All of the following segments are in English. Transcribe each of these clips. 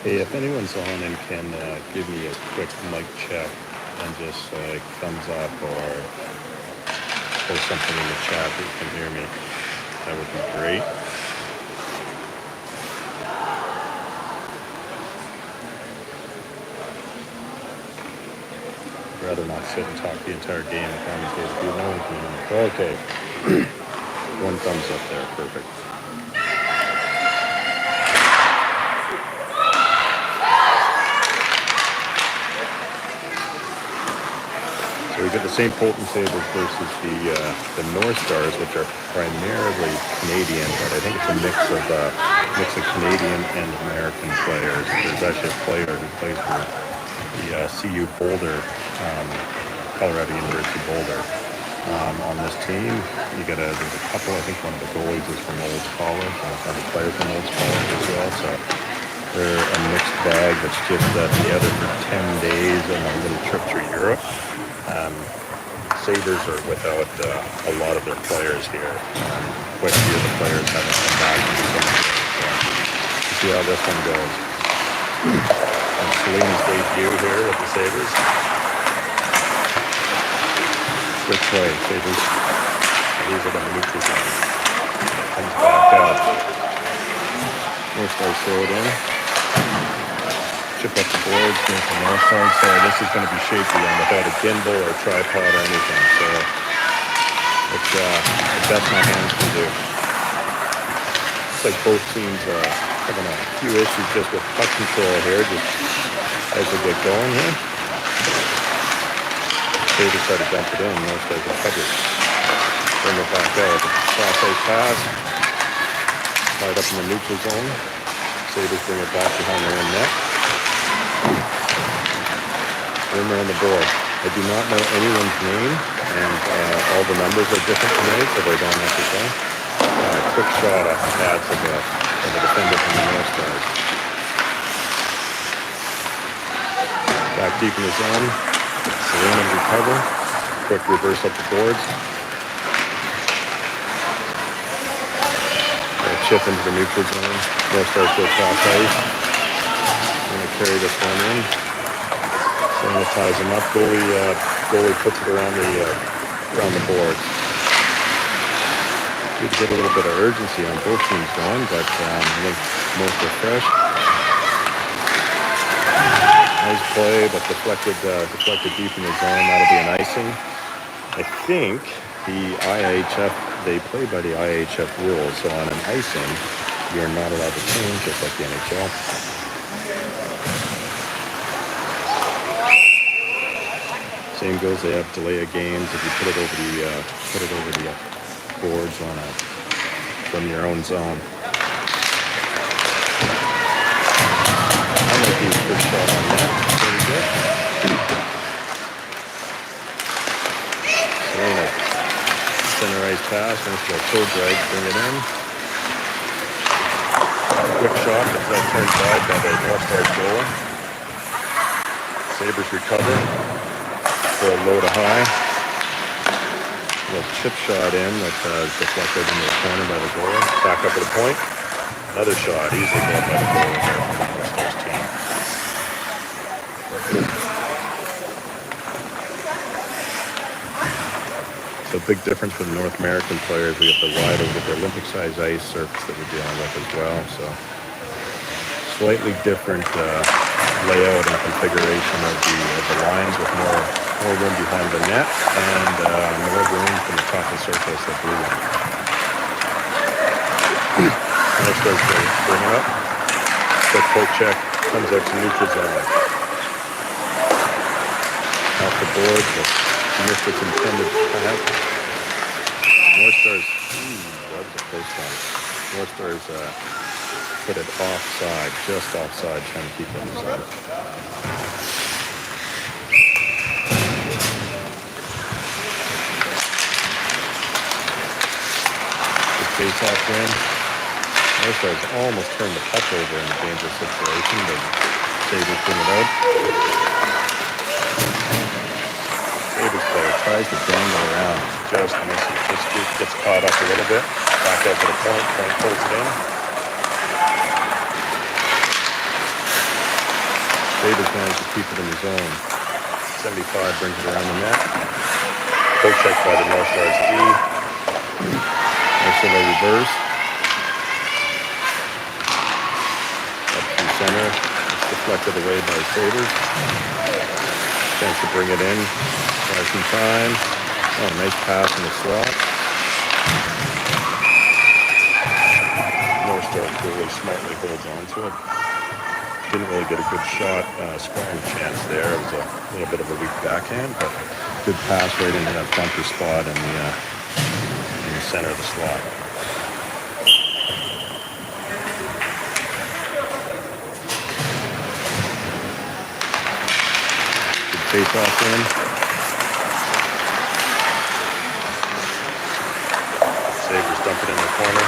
Hey, if anyone's on and can give me a quick mic check and just like thumbs up or post something in the chat that you can hear me, that would be great. I'd rather not sit and talk the entire game and commentate if no one can hear me. Okay. One thumbs up there. Perfect. So we get the St. Pölten Sabres versus the Northstars, which are primarily Canadian, but I think it's a mix of Canadian and American players. There's actually a player who plays for the CU Boulder, Colorado University Boulder. On this team, there's a couple. I think one of the goalies is from Olds College, and another player from Olds College as well. So they're a mixed bag that's just together for 10 days on a little trip through Europe. Sabres are without a lot of their players here. Quite a few of the players haven't come back. So see how this one goes. And Celine's debut here with the Sabres. Quick play, Sabres. These are the neutral zone. Comes back up. Northstars throw it in. Chip up the boards, going from Northstars. So this is going to be shaky and without a gimbal or a tripod or anything. So it's the best my hands can do. Looks like both teams are having a few issues just with puck control here, just as they get going here. Sabres try to dump it in. Northstars are covered. Bring it back out. Cross ice pass. Tied up in the neutral zone. Sabres bring it back behind their own net. Rumor on the board. I do not know anyone's name, and all the numbers are different tonight, so they don't have to say. Quick shot off the pads of the defender from the Northstars. Back deep in the zone. Selena recover. Quick reverse up the boards. Chip into the neutral zone. Northstars go cross ice. I'm going to carry this one in. Sanitize him up. Goalie puts it around the boards. Need to get a little bit of urgency on both teams going, but I think most are fresh. Nice play, but deflected deep in the zone. That'll be an icing. I think the IHF, they play by the IHF rules, so on an icing, you're not allowed to change, just like the NHL. Same goes, they have delay of games if you put it over the boards from your own zone. I like these first shot on that. Very good. Selena, center ice pass, and it's a toe drag, bring it in. Quick shot, but that turned wide by the Northstars goal. Sabres recover. For a low to high. A little chip shot in that deflected in the corner by the goal. Back up at the point. Another shot, easily goal by the goal here on the Northstars team. So big difference for the North American players. We have the wide with the Olympic size ice surface that we're dealing with as well. So slightly different layout and configuration of the lines with more room behind the net and more room from the top of the surface of blue line. Northstars bring it up. Quick poke check. Comes out to neutral zone. Off the board. Missed its intended path. Northstars. That was a close one. Northstars put it offside, just offside, trying to keep it in the zone. Face-off win. Northstars almost turned the puck over in a dangerous situation, but Sabres bring it out. Sabres player tries to dangle around, just misses. Just gets caught up a little bit. Back out to the point pulls it in. Sabres managed to keep it in the zone. 75 brings it around the net. Poke check by the Northstars D. Nice little reverse. Up through center. It's deflected away by Sabres. Chance to bring it in. Has some time. Oh, nice pass in the slot. Northstars really smartly holds on to it. Didn't really get a good shot, scoring chance there. It was a little bit of a weak backhand, but good pass right into that bunker spot in the center of the slot. Good face-off in. Sabres dump it in the corner.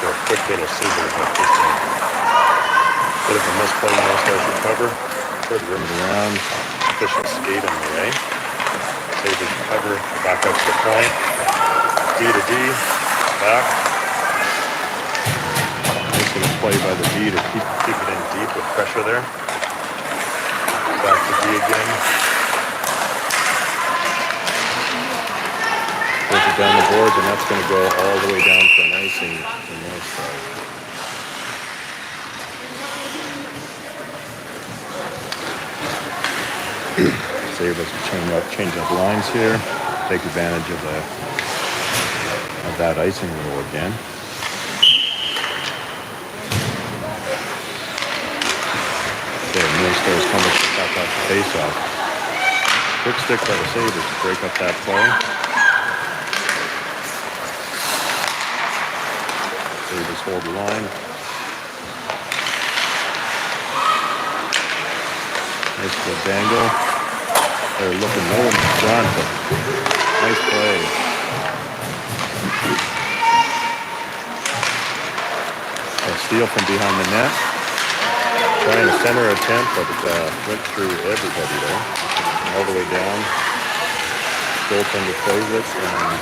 For a quick little Sabres like this one. Bit of a misplay, Northstars recover. Good rim around. Official skate on the way. Sabres recover. Back up to the point. D to D. Back. Just going to play by the D to keep it in deep with pressure there. Back to D again. Push it down the boards, and that's going to go all the way down for an icing in Northstars. Sabres change up lines here, take advantage of that icing rule again. Okay, Northstars coming back off the face-off. Quick stick by the Sabres to break up that play. Sabres hold the line. Nice little dangle. They're looking low in the front, but nice play. A steal from behind the net. Trying a center attempt, but it went through everybody there. All the way down. Goaltender plays it, and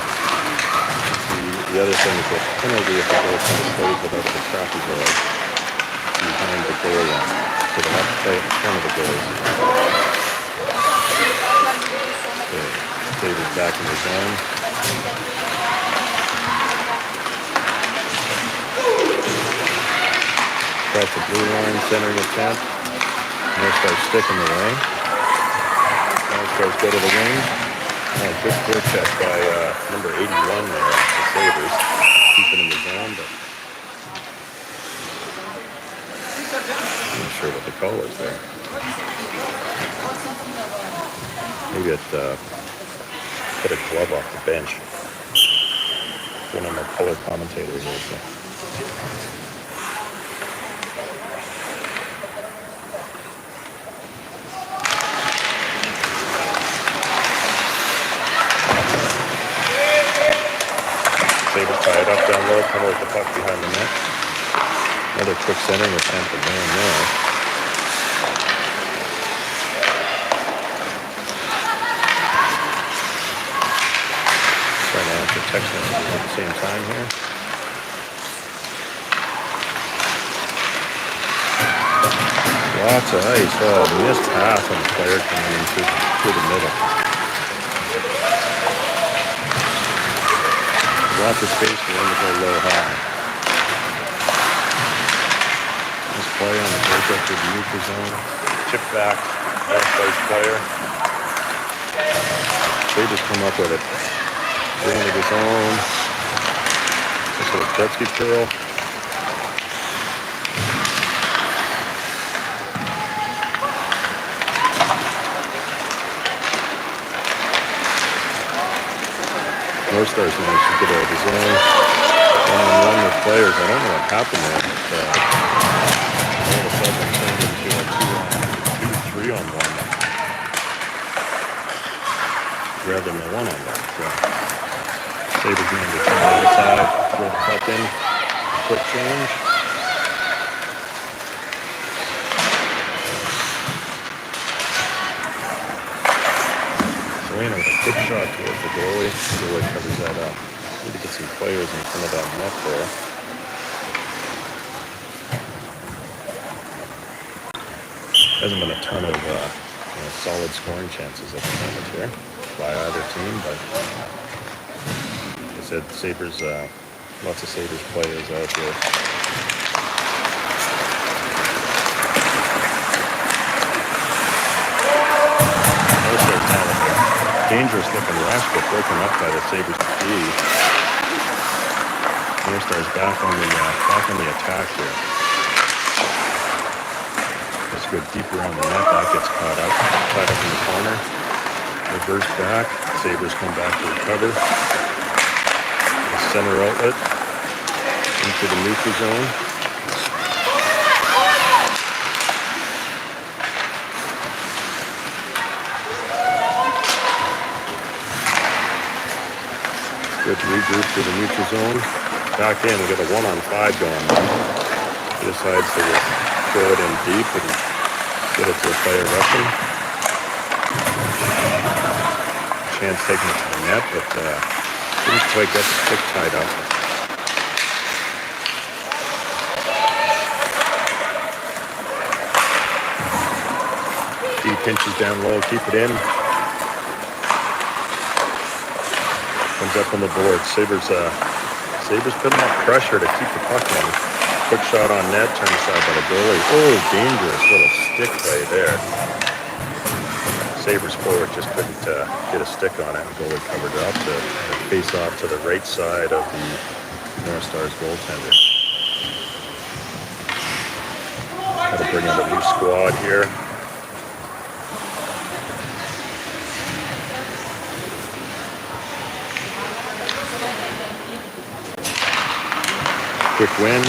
the other thing is that penalty if the goaltender plays it out of the traffic guard behind the goal line. So they have to play it in front of the goals. Okay, Sabres back in the zone. Across the blue line, centering attempt. Northstars stick in the way. Northstars go to the wing. Good clear check by number 81 there, the Sabres. Keep it in the zone, but I'm not sure what the call is there. Maybe it put a glove off the bench. One of my color commentators also. Sabres tie it up down low, come with the puck behind the net. Another quick centering attempt at down there. Trying to answer text messages at the same time here. Lots of ice. Oh, missed pass on the player coming in through the middle. Lots of space for them to go low high. Nice play on the breakup to the neutral zone. Chip back, left place player. They just come up with it. Bring into the zone. This little Gretzky curl. Northstars managed to get out of the zone. One-on-one with players. I don't know what happened there. But, all of a sudden it turned into a 2-3-on-1 rather than a 1-on-1. So Sabres managed to turn the other side, throw the puck in, quick change. With a good shot towards the goalie. The goalie covers that up. Need to get some players in front of that net there. Hasn't been a ton of solid scoring chances at the moment here by either team, but like I said, Sabres, lots of Sabres players out here. Also, kind of a dangerous looking rush, but broken up by the Sabres D. Northstars back on the attack here. Let's go deep around the net. That gets caught up in the corner. Reverse back. Sabres come back to recover. The center outlet into the neutral zone. Good regroup to the neutral zone. Back in, we got a 1-on-5 going. He decides to throw it in deep and get it to a player rushing. Chance taking it to the net, but didn't quite get the stick tied up. D pinches down low, keep it in. Comes up on the board. Sabres putting up pressure to keep the puck in. Quick shot on net, turned aside by the goalie. Oh, dangerous little stick play there. Sabres forward just couldn't get a stick on it. The goalie covered it up to face off to the right side of the Northstars goaltender. Got to bring out a new squad here. Quick win.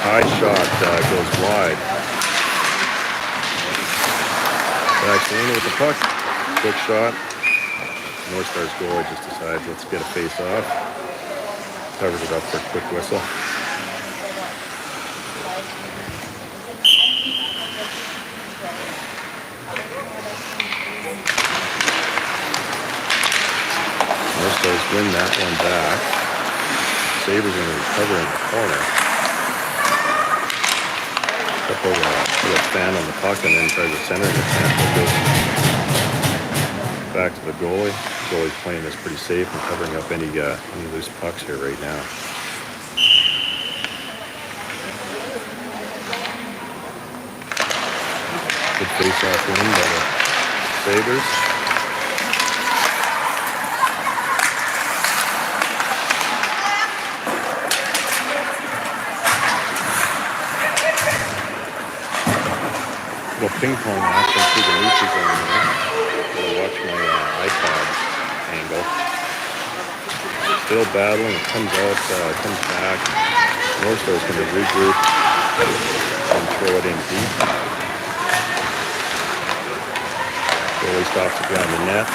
High shot goes wide. Back in with the puck. Quick shot. Northstars goalie just decides let's get a face off. Covered it up for a quick whistle. Northstars win that one back. Sabres going to recover in the corner. Put a fan on the puck and then tries to center it. Back to the goalie. The goalie's playing this pretty safe and covering up any loose pucks here right now. Good face-off win by the Sabres. Little ping pong action through the neutral zone there. Gotta watch my iPad angle. Still battling, it comes out, comes back. Northstars going to regroup and throw it in deep. Goalie stops it behind the net.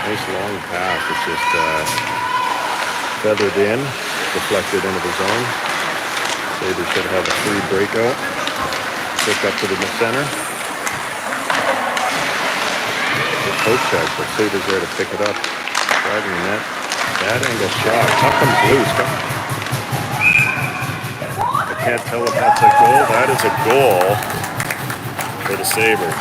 Nice long pass. It's just feathered in, deflected into the zone. Sabres should have a free breakout. Pick up to the center. Poke check, but Sabres there to pick it up. Driving the net. Bad angle shot. Puck comes loose. I can't tell if that's a goal. That is a goal for the Sabres.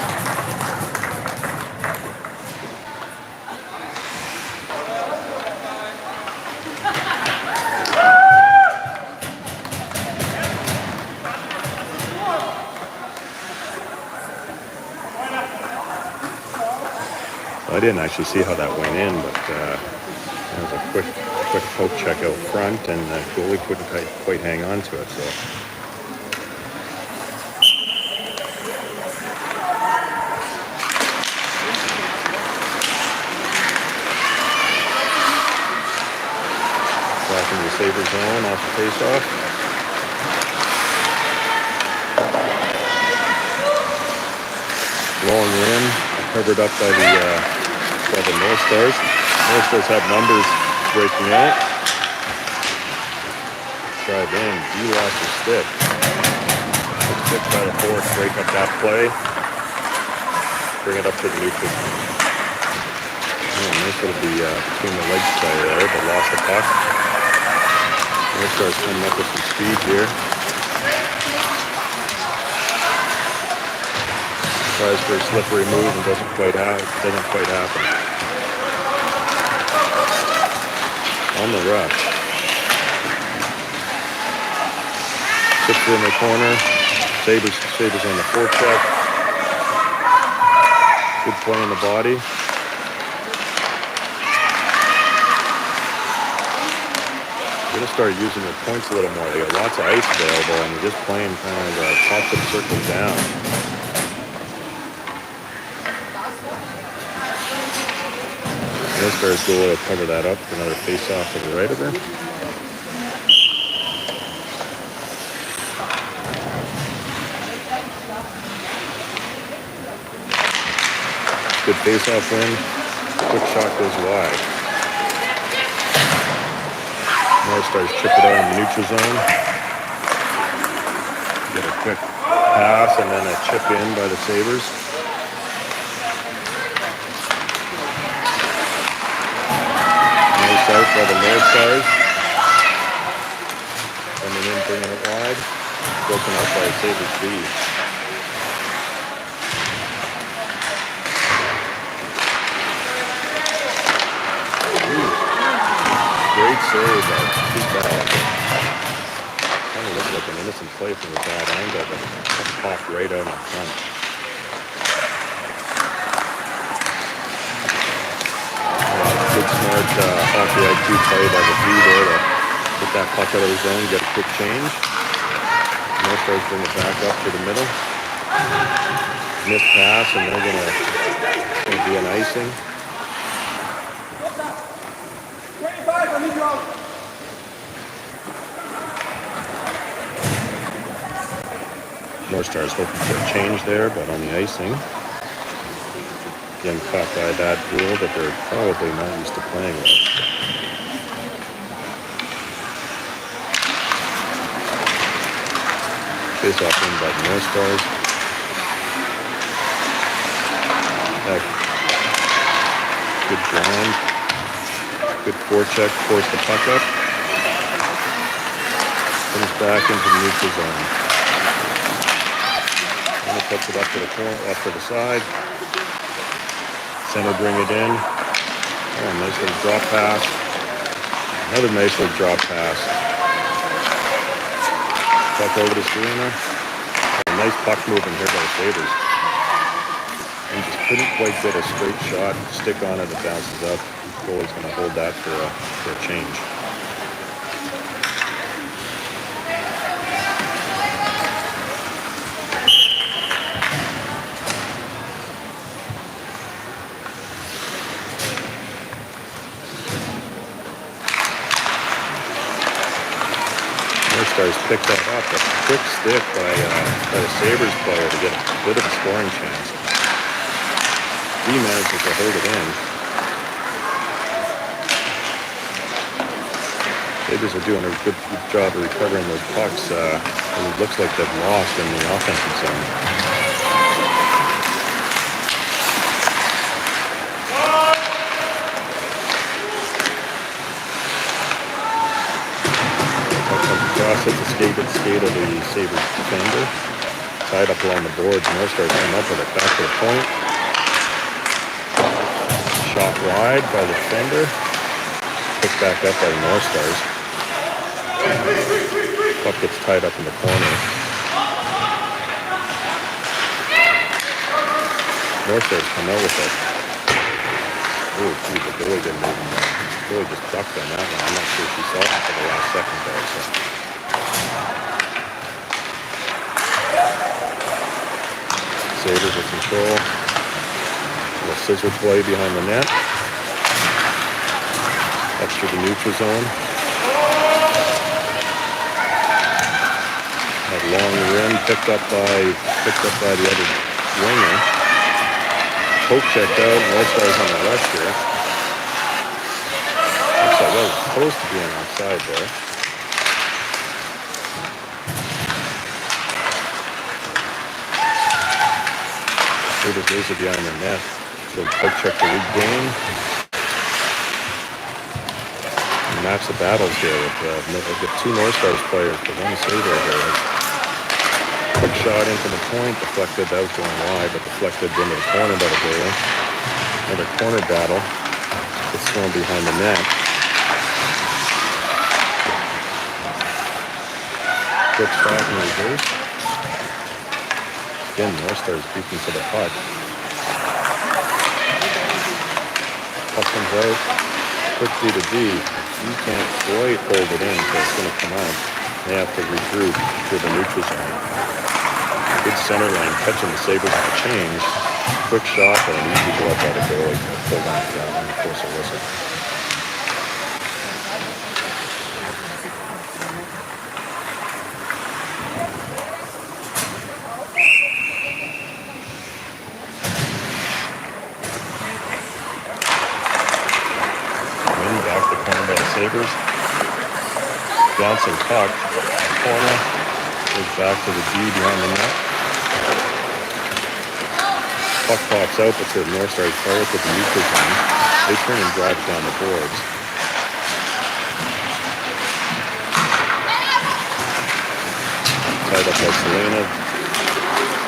I didn't actually see how that went in, but it was a quick poke check out front, and the goalie couldn't quite hang on to it. So back in the Sabres zone off the face-off. Long in, covered up by the Northstars. Northstars have numbers breaking out. Drive in, D lost his stick. Stick by the fourth, break up that play. Bring it up to the neutral. Nice little between the legs play there, but lost the puck. Northstars coming up with some speed here. Tries for a slippery move and doesn't quite happen. On the rush. Chips in the corner. Sabres on the forecheck. Good play in the body. Going to start using their points a little more. They got lots of ice available, and they're just playing kind of pops and circles down. Northstars goal will cover that up for another face-off to the right of her. Good face-off win. Quick shot goes wide. Northstars chip it out in the neutral zone. Get a quick pass and then a chip in by the Sabres. Nice out by the Northstars. Coming in, bringing it wide. Broken up by Sabres D. Great save by Pölten. Kind of looked like an innocent play from the bad angle, but it popped right out in front. Good smart hockey IQ play by the D there to get that puck out of the zone, get a quick change. Northstars bring it back up to the middle. Missed pass, and they're going to be an icing. Northstars hoping for a change there, but on the icing. Again, caught by that rule that they're probably not used to playing with. Face-off win by the Northstars. Good grind. Good forecheck, force the puck up. Comes back into the neutral zone. And it puts it up to the corner, up to the side. Center bring it in. Oh, nice little drop pass. Another nice little drop pass. Puck over to Serena. A nice puck movement here by the Sabres. And just couldn't quite get a straight shot. Stick on it, it bounces up. Goalie's going to hold that for a change. Northstars picked that up. A quick stick by the Sabres player to get a bit of a scoring chance. He manages to hold it in. Sabres are doing a good job of recovering those pucks. It looks like they've lost in the offensive zone. Across at the skate of the Sabres defender. Tied up along the boards. Northstars come up with it back to the point. Shot wide by the defender. Picked back up by the Northstars. Puck gets tied up in the corner. Northstars come out with it. Oh, gee, the goalie didn't even really just ducked on that one. I'm not sure she saw it for the last second there. So. Sabres with control. A little scissor play behind the net. Up to the neutral zone. That long rim picked up by the other winger. Poke checked out. Northstars on the rush here. Looks like that was supposed to be an offside there. Sabres laser behind the net. So poke check to regain. match the battles here with two Northstars players, but one Sabre here. Quick shot into the point, deflected. That was going wide, but deflected into the corner by the goalie. Another corner battle. It's thrown behind the net. Quick shot in reverse. Again, Northstars beating to the puck. Puck comes out. Quick D to D. You can't quite hold it in, so it's going to come out. They have to regroup to the neutral zone. Good center line catching the Sabres on the change. Quick shot, but an easy glove by the goalie. Pulled on the ground and force a whistle. Back the corner by the Sabres. Bouncing puck. Corner. Goes back to the D behind the net. Puck pops out, but the Northstars fire up with the neutral zone. They turn and drive it down the boards. Tied up by Selena.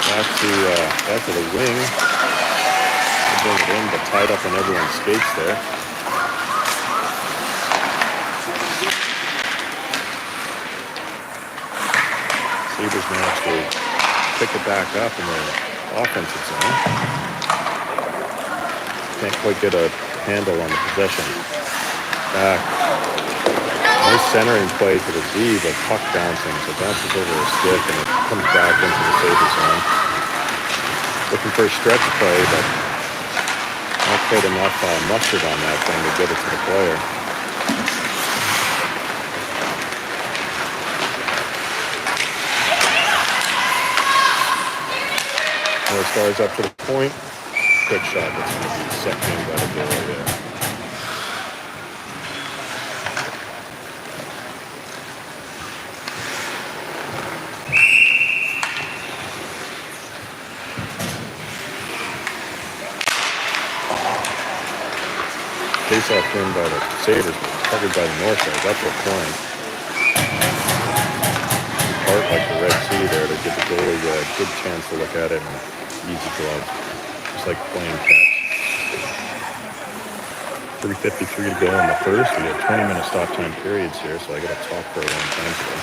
Back to the wing. They bring it in, but tied up on everyone's skates there. Sabres managed to pick it back up in the offensive zone. Can't quite get a handle on the possession. Back. Nice centering play to the D, but puck bouncing, so it bounces over a stick and it comes back into the Sabres zone. Looking for a stretch play, but not quite enough mustard on that thing to get it to the player. Northstars up to the point. Quick shot that's going to be sucked in by the goalie there. Face-off win by the Sabres, covered by the Northstars up to a point. Part like the Red Sea there to give the goalie a good chance to look at it and easy glove. Just like playing catch. 3:53 to go in the first. We have 20-minute stop time periods here, so I got to talk for a long time today.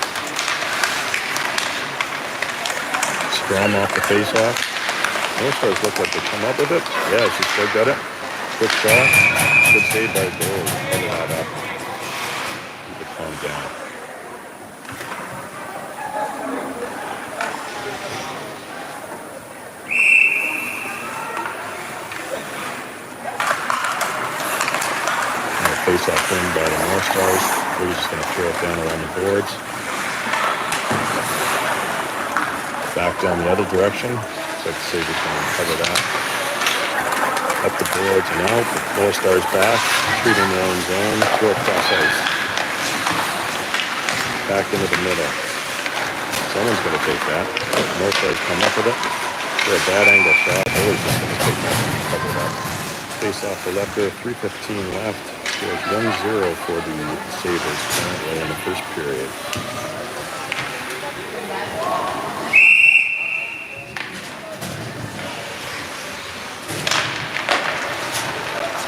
Strom off the face-off. Northstars look like they come up with it. Yeah, she still got it. Quick shot. Good save by the goal. Cover that up. Keep it calmed down. Face-off win by the Northstars. We're just going to throw it down around the boards. Back down the other direction. Looks like the Sabres going to cover that. Up the boards and out. The Northstars back. Treating their own zone. Throw across ice. Back into the middle. Someone's going to take that. Northstars come up with it. For a bad angle shot. Always just going to take that and cover that. Face off the left there. 3:15 left. It was 1-0 for the Sabres currently in the first period.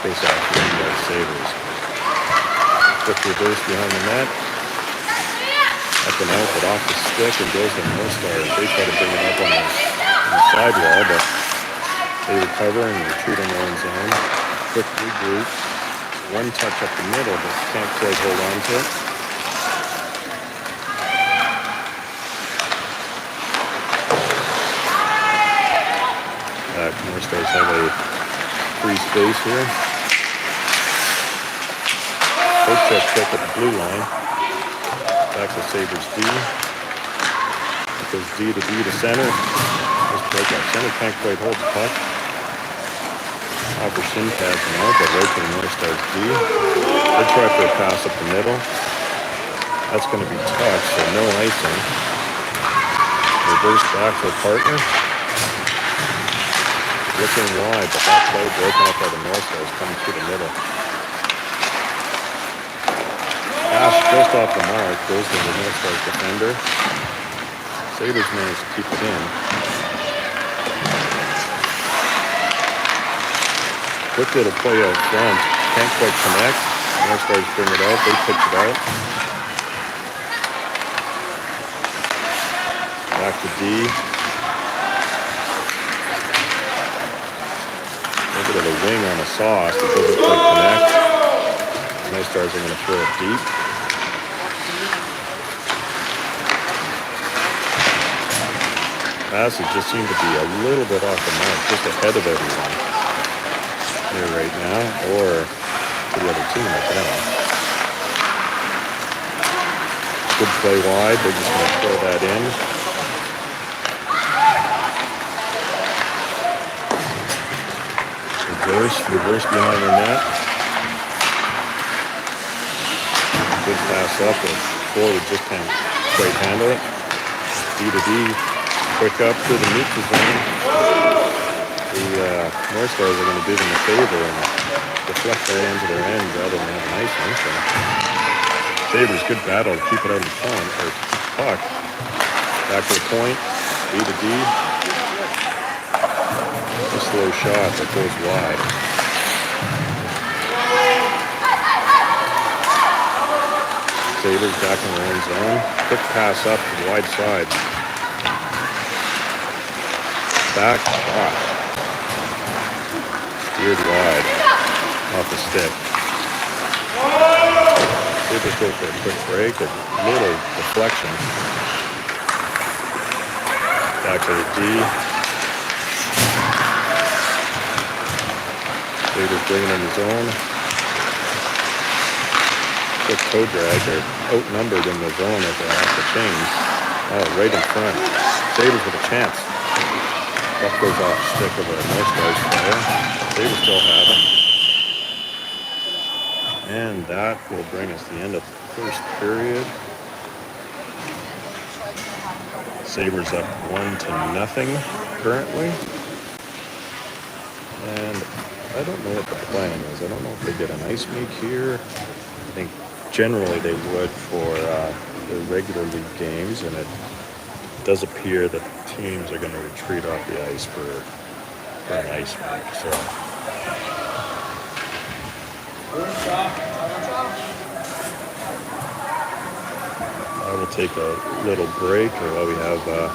Face off by the Sabres. Quick reverse behind the net. Up and out, but off the stick and goes to Northstars. They try to bring it up on the sidewall, but they recover and retreat in their own zone. Quick regroup. One touch up the middle, but can't quite hold on to it. Northstars have a free space here. Poke check at the blue line. Back to Sabres D. It goes D to center. This breakout center can't quite hold the puck. Upper shin pass now, but right to the Northstars D. They try for a pass up the middle. That's going to be tough, so no icing. Reverse back to the partner. Looking wide, but that play broken up by the Northstars coming through the middle. Just off the mark, goes to the Northstars defender. Sabres managed to keep it in. Quick little play out front. Can't quite connect. Northstars bring it out. They pitch it out. Back to D. A little bit of a wing on a sauce. It doesn't quite connect. Northstars are going to throw it deep. Passes just seem to be a little bit off the mark, just ahead of everyone here right now, or to the other team, I don't know. Good play wide, they're just going to throw that in. Reverse behind the net. Good pass up, and forward just can't quite handle it. D to D. Quick up to the neutral zone. The Northstars are going to do them a favor and deflect their end to their end rather than have a nice one. So Sabres, good battle to keep it out of the front, or puck. Back to the point, D to D. A slow shot that goes wide. Sabres back in their own zone. Quick pass up to the wide side. Back shot. Steered wide off the stick. Sabres go for a quick break. A little deflection. Back to the D. Sabres bringing in the zone. Quick toe drag. They're outnumbered in the zone as they're off the chains. Oh, right in front. Sabres with a chance. Puck goes off the stick of a Northstars player. They will still have it. And that will bring us to the end of the first period. Sabres up 1-0 currently. And I don't know what the plan is. I don't know if they get an ice make here. I think generally they would for the regular league games, and it does appear that the teams are going to retreat off the ice for an ice make. So I will take a little break while we have a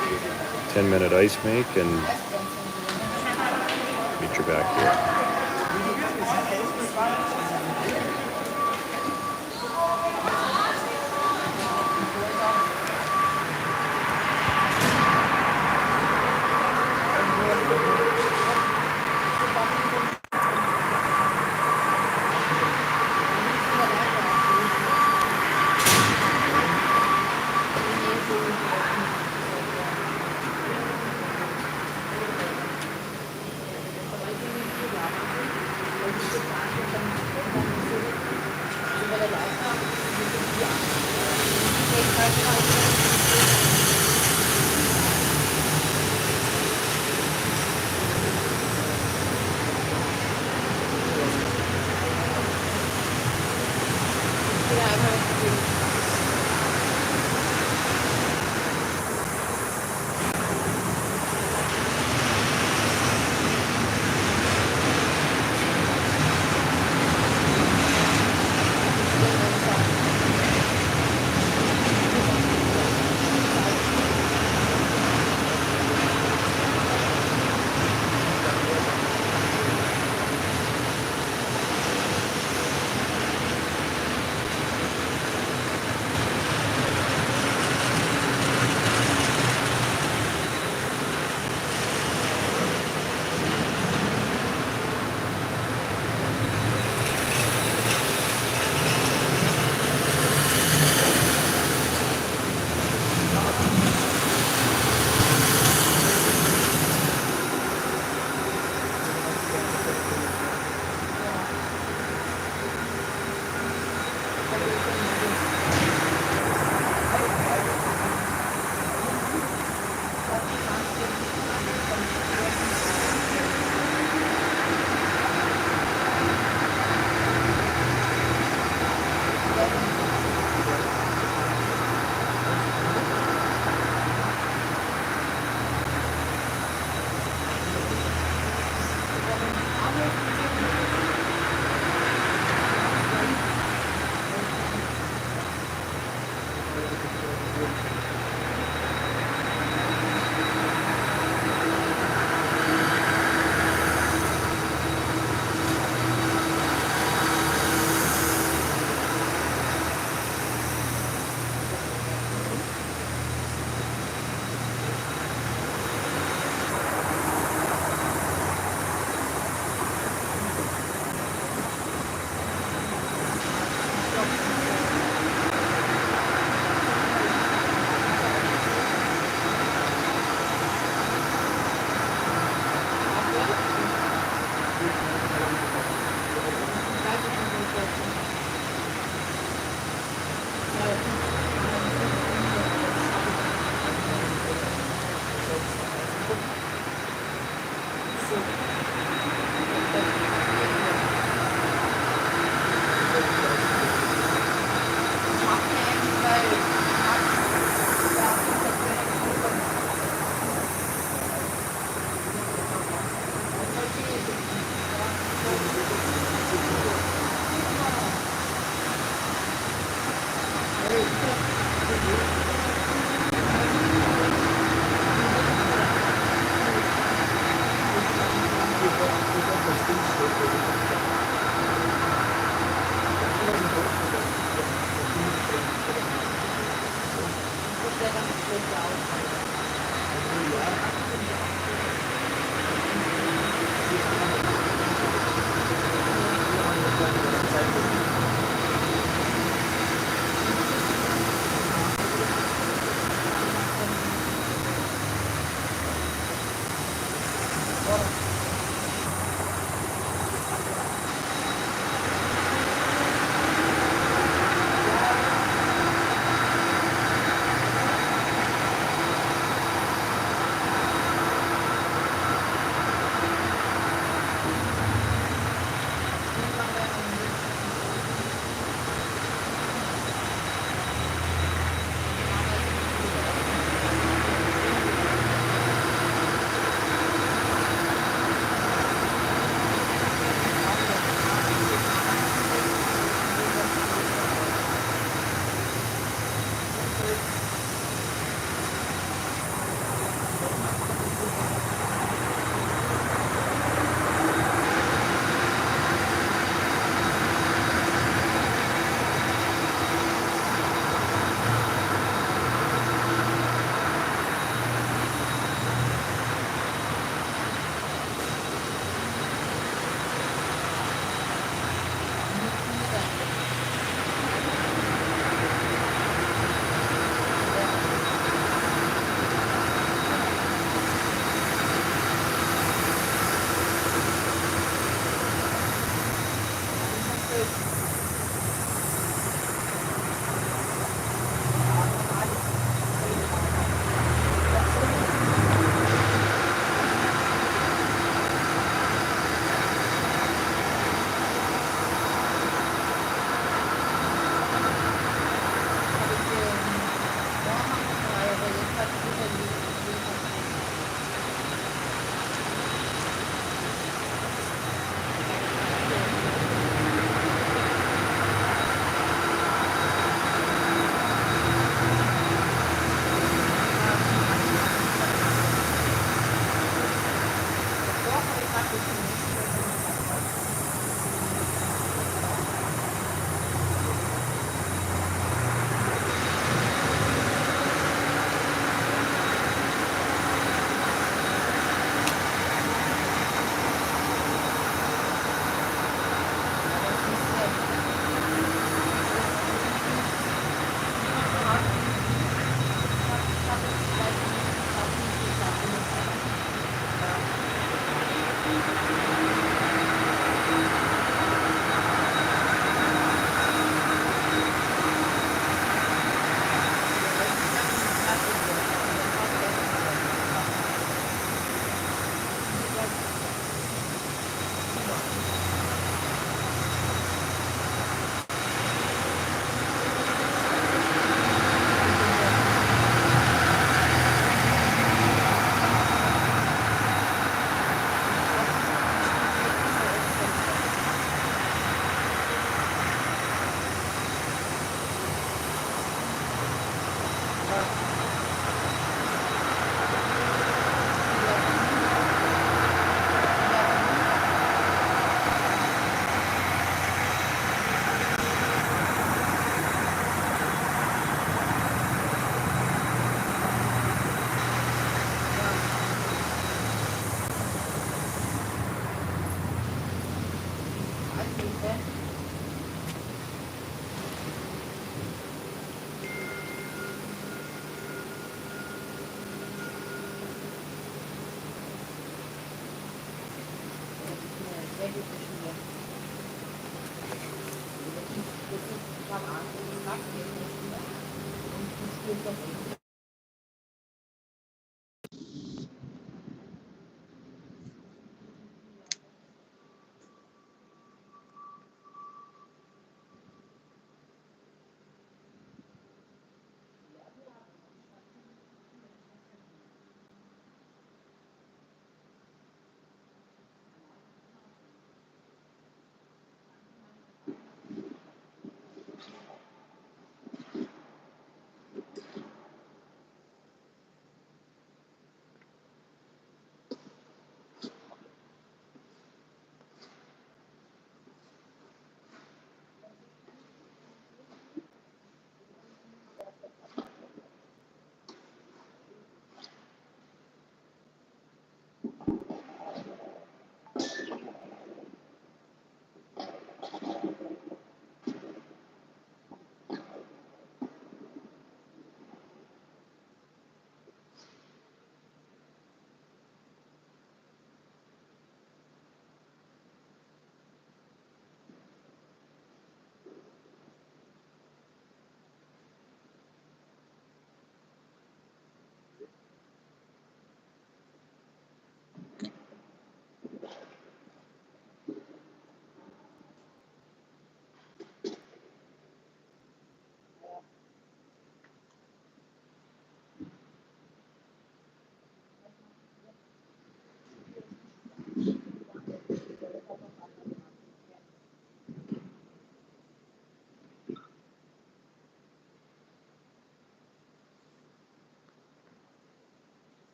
10-minute ice make and meet you back here.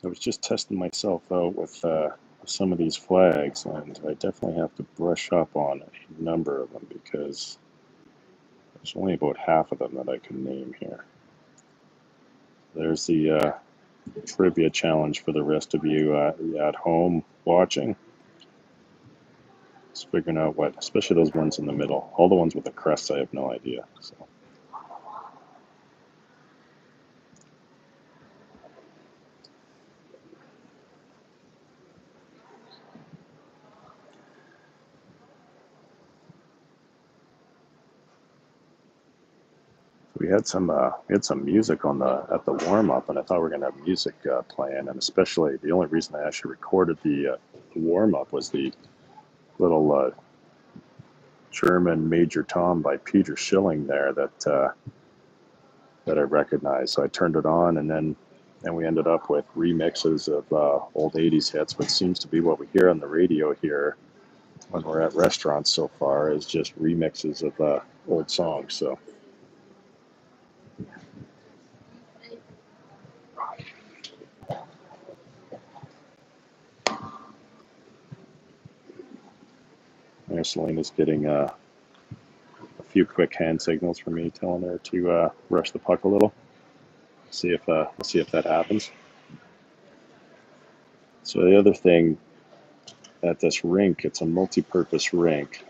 I was just testing myself out with some of these flags, and I definitely have to brush up on a number of them because there's only about half of them that I can name here. There's the trivia challenge for the rest of you at home watching. Just figuring out what, especially those ones in the middle. All the ones with the crests, I have no idea. So. We had some music on the at the warm up, and I thought we were gonna have music playing, and especially the only reason I actually recorded the warm up was the little German Major Tom by Peter Schilling there that I recognized. So I turned it on, and then we ended up with remixes of old '80s hits, which seems to be what we hear on the radio here when we're at restaurants so far, is just remixes of old songs. So. Selena's getting a few quick hand signals from me telling her to rush the puck a little. See if that happens. So the other thing at this rink, it's a multi-purpose rink.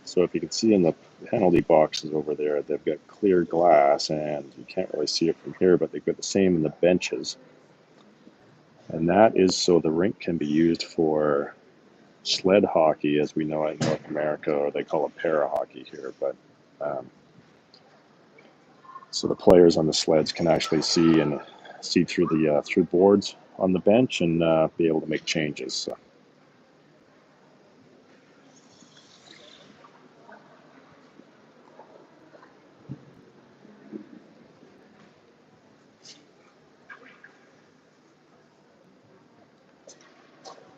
So if you can see in the penalty boxes over there, they've got clear glass, and you can't really see it from here, but they've got the same in the benches. And that is so the rink can be used for sled hockey, as we know it in North America, or they call it para hockey here. But so the players on the sleds can actually see through the through boards on the bench and be able to make changes. So.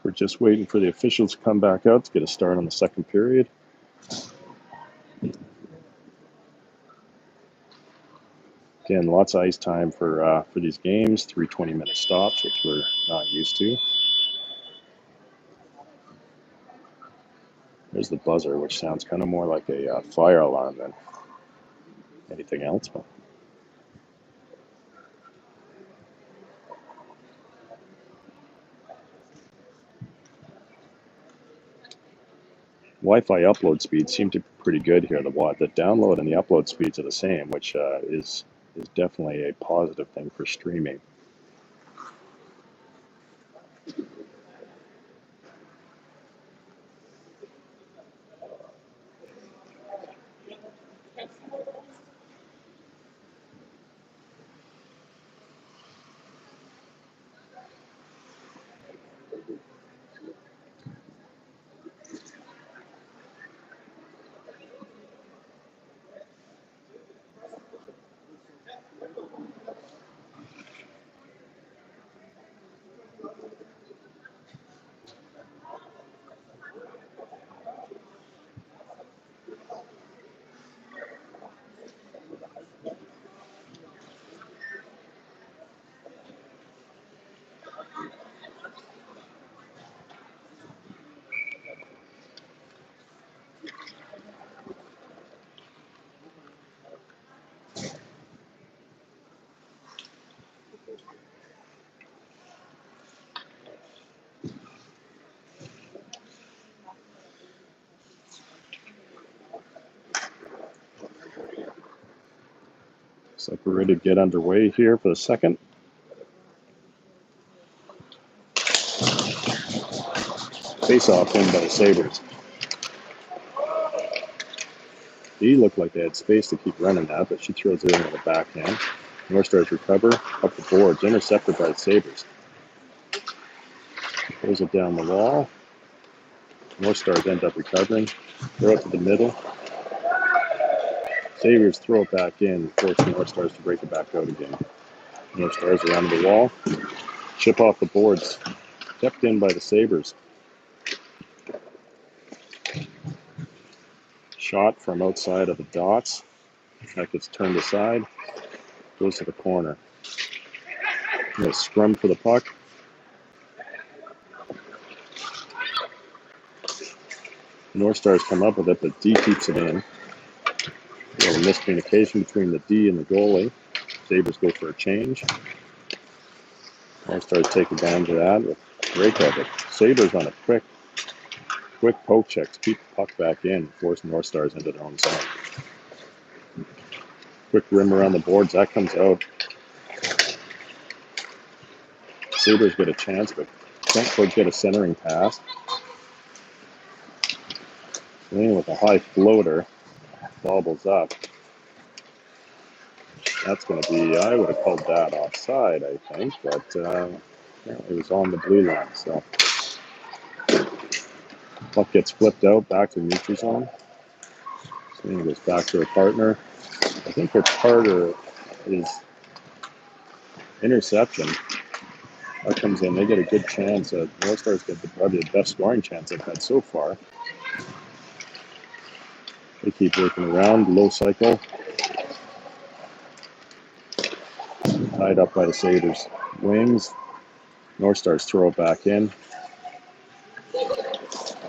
We're just waiting for the officials to come back out to get a start on the second period. Again, lots of ice time for these games, 3 20-minute stops, which we're not used to. There's the buzzer, which sounds kind of more like a fire alarm than anything else. But Wi-Fi upload speeds seem to be pretty good here. The download and the upload speeds are the same, which is definitely a positive thing for streaming. So we're ready to get underway here for the second. Face-off in by the Sabres. He looked like they had space to keep running that, but she throws it into the backhand. Northstars recover up the boards, intercepted by the Sabres. Throws it down the wall. Northstars end up recovering. Throw it to the middle. Sabres throw it back in, forcing Northstars to break it back out again. Northstars around the wall. Chip off the boards. Kept in by the Sabres. Shot from outside of the dots. That gets turned aside. Goes to the corner. A scrum for the puck. Northstars come up with it, but D keeps it in. A little miscommunication between the D and the goalie. Sabres go for a change. Northstars take advantage of that with breakup. Sabres on a quick poke check to keep the puck back in, force Northstars into their own zone. Quick rim around the boards, that comes out. Sabres get a chance, but can't quite get a centering pass. Swing with a high floater, bobbles up. That's going to be, I would have called that offside, I think, but it was on the blue line. So puck gets flipped out back to the neutral zone. Swing goes back to her partner. I think her partner is interception. That comes in. They get a good chance. Northstars get probably the best scoring chance they've had so far. They keep working around. Low cycle. Tied up by the Sabres. Wings. Northstars throw it back in.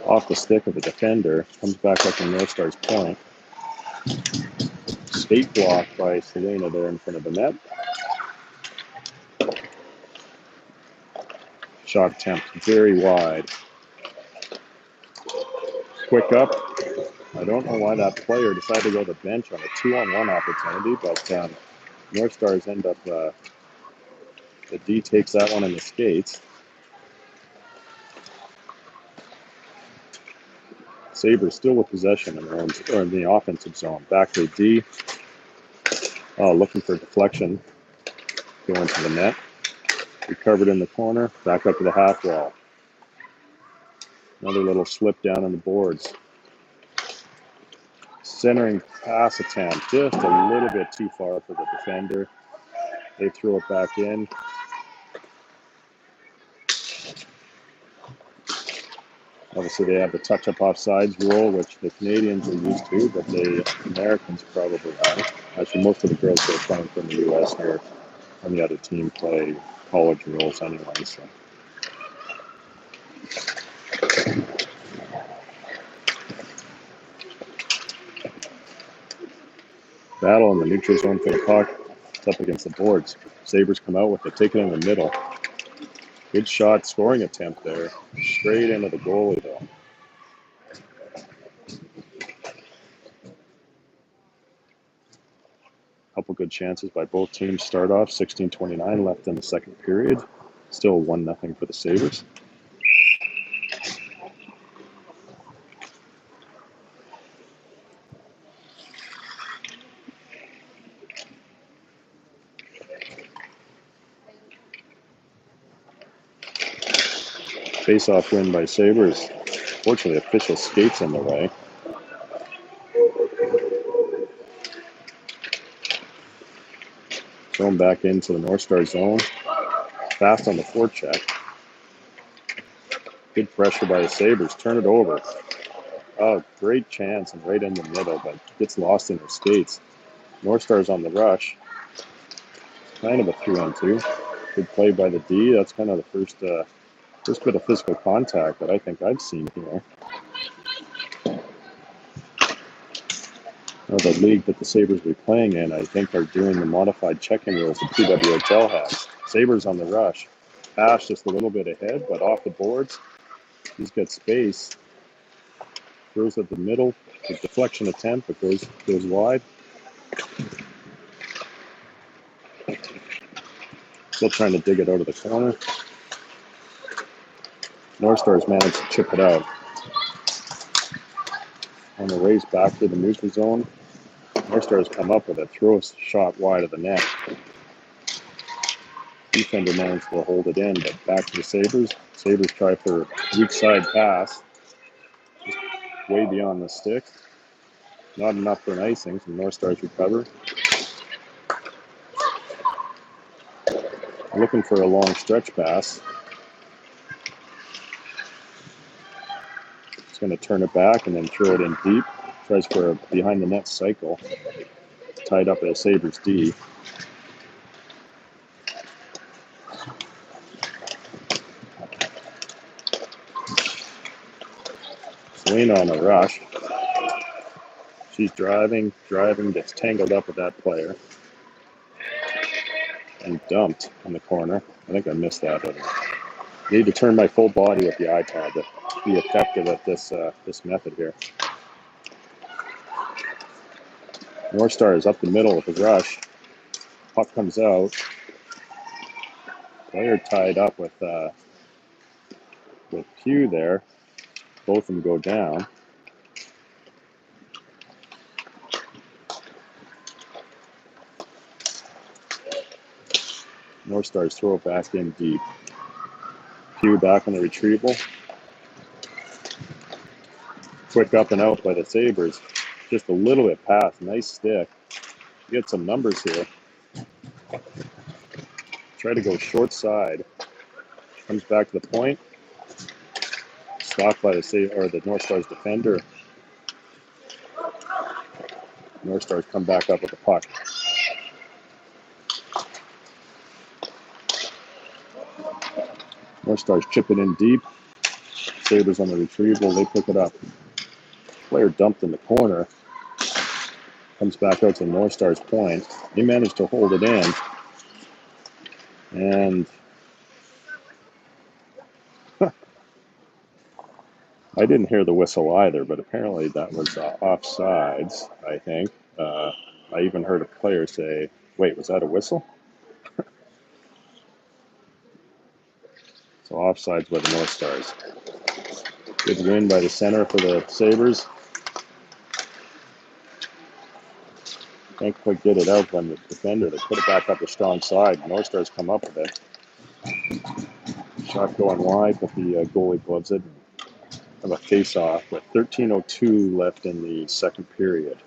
Off the stick of the defender. Comes back up to Northstars' point. Skate block by Selena there in front of the net. Shot attempt very wide. Quick up. I don't know why that player decided to go to the bench on a 2-on-1 opportunity, but Northstars end up, the D takes that one in the skates. Sabres still with possession in their own, or in the offensive zone. Back to D. Looking for deflection. Going to the net. Recovered in the corner. Back up to the half wall. Another little slip down on the boards. Centering pass attempt. Just a little bit too far for the defender. They throw it back in. Obviously, they have the touch-up offsides rule, which the Canadians are used to, but the Americans probably aren't. Actually, most of the girls that are playing from the U.S. or on the other team play college rules anyway. So. Battle in the neutral zone for the puck. It's up against the boards. Sabres come out with it, take it in the middle. Good shot, scoring attempt there. Straight into the goalie, though. Couple good chances by both teams. Start off 16:29 left in the second period. Still 1-0 for the Sabres. Face-off win by Sabres. Fortunately, official skates in the way. Thrown back into the Northstars zone. Fast on the forecheck. Good pressure by the Sabres. Turn it over. Oh, great chance and right in the middle, but gets lost in their skates. Northstars on the rush. Kind of a 3-on-2. Good play by the D. That's kind of the first bit of physical contact that I think I've seen here. Now, the league that the Sabres will be playing in, I think, are doing the modified check-in rules that PWHL has. Sabres on the rush. Pass just a little bit ahead, but off the boards. He's got space. Throws at the middle. A deflection attempt, but goes wide. Still trying to dig it out of the corner. Northstars managed to chip it out. On the race back to the neutral zone. Northstars come up with it. Throw a shot wide of the net. Defender managed to hold it in, but back to the Sabres. Sabres try for weak side pass. Just way beyond the stick. Not enough for an icing, so Northstars recover. Looking for a long stretch pass. He's going to turn it back and then throw it in deep. Tries for a behind the net cycle. Tied up at a Sabres D. Selena on the rush. She's driving, gets tangled up with that player. And dumped in the corner. I think I missed that. I need to turn my full body with the iPad to be effective at this method here. Northstars up the middle with the rush. Puck comes out. Player tied up with Pugh there. Both of them go down. Northstars throw it back in deep. Pugh back on the retrieval. Quick up and out by the Sabres. Just a little bit past. Nice stick. Get some numbers here. Try to go short side. Comes back to the point. Stopped by the Northstars defender. Northstars come back up with the puck. Northstars chip it in deep. Sabres on the retrieval. They pick it up. Player dumped in the corner. Comes back out to the Northstars point. He managed to hold it in. And I didn't hear the whistle either, but apparently that was offsides, I think. I even heard a player say, wait, was that a whistle? So offsides by the Northstars. Good win by the center for the Sabres. Can't quite get it out when the defender. They put it back up the strong side. Northstars come up with it. Shot going wide, but the goalie gloves it. Have a face-off with 13:02 left in the second period.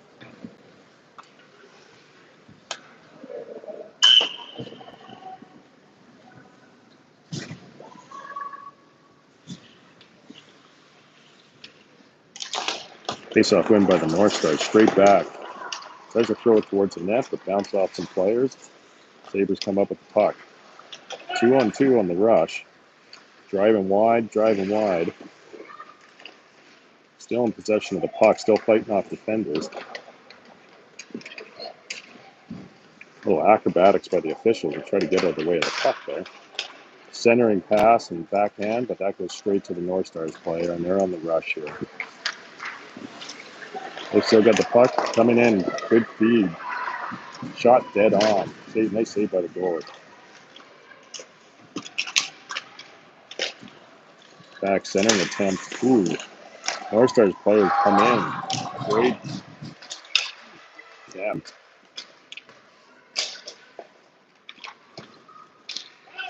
Face-off win by the Northstars. Straight back. Tries to throw it towards the net, but bounce off some players. Sabres come up with the puck. 2-on-2 on the rush. Driving wide. Still in possession of the puck. Still fighting off defenders. A little acrobatics by the officials to try to get out of the way of the puck there. Centering pass and backhand, but that goes straight to the Northstars player, and they're on the rush here. They've still got the puck coming in. Good feed. Shot dead on. Nice save by the goalie. Back centering attempt. Ooh. Northstars players come in. Great. Yeah.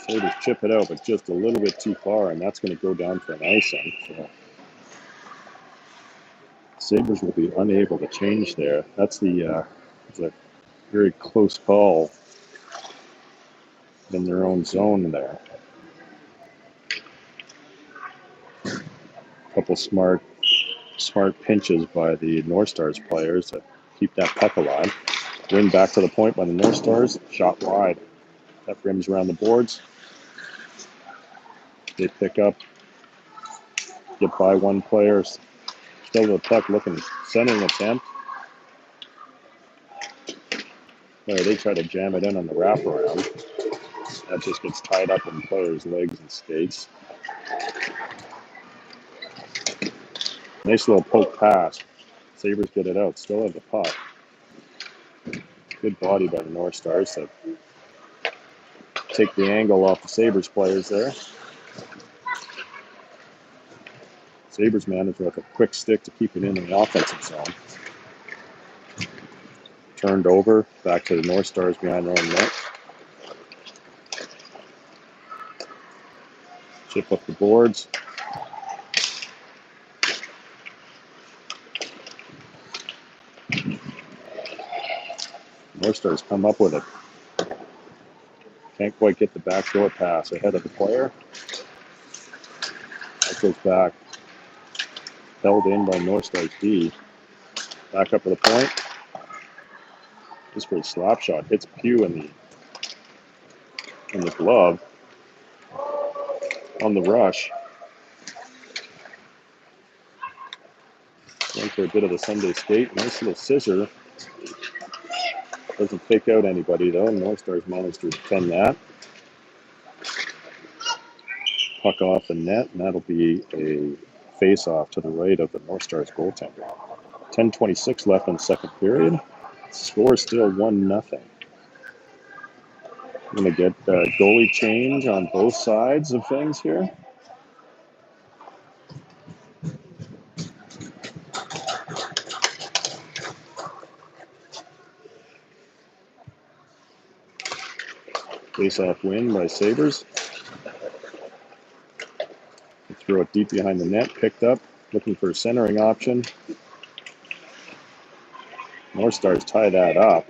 Sabres chip it out, but just a little bit too far, and that's going to go down for an icing. So Sabres will be unable to change there. That's it's a very close call in their own zone there. A couple smart pinches by the Northstars players to keep that puck alive. Win back to the point by the Northstars. Shot wide. That rims around the boards. They pick up, get by one player. Still with the puck looking, centering attempt. They try to jam it in on the wraparound. That just gets tied up in players' legs and skates. Nice little poke pass. Sabres get it out. Still have the puck. Good body by the Northstars to take the angle off the Sabres players there. Sabres manage with a quick stick to keep it in the offensive zone. Turned over, back to the Northstars behind their own net. Chip up the boards. Northstars come up with it. Can't quite get the backdoor pass ahead of the player. That goes back. Held in by Northstars D. Back up to the point. This great slap shot hits Pugh in the glove on the rush. Went for a bit of the Sunday skate. Nice little scissor. Doesn't take out anybody though. Northstars managed to defend that. Puck off the net, and that'll be a face-off to the right of the Northstars goaltender. 10:26 left in the second period. Score still 1-0. I'm going to get a goalie change on both sides of things here. Face-off win by Sabres. They throw it deep behind the net, picked up, looking for a centering option. Northstars tie that up.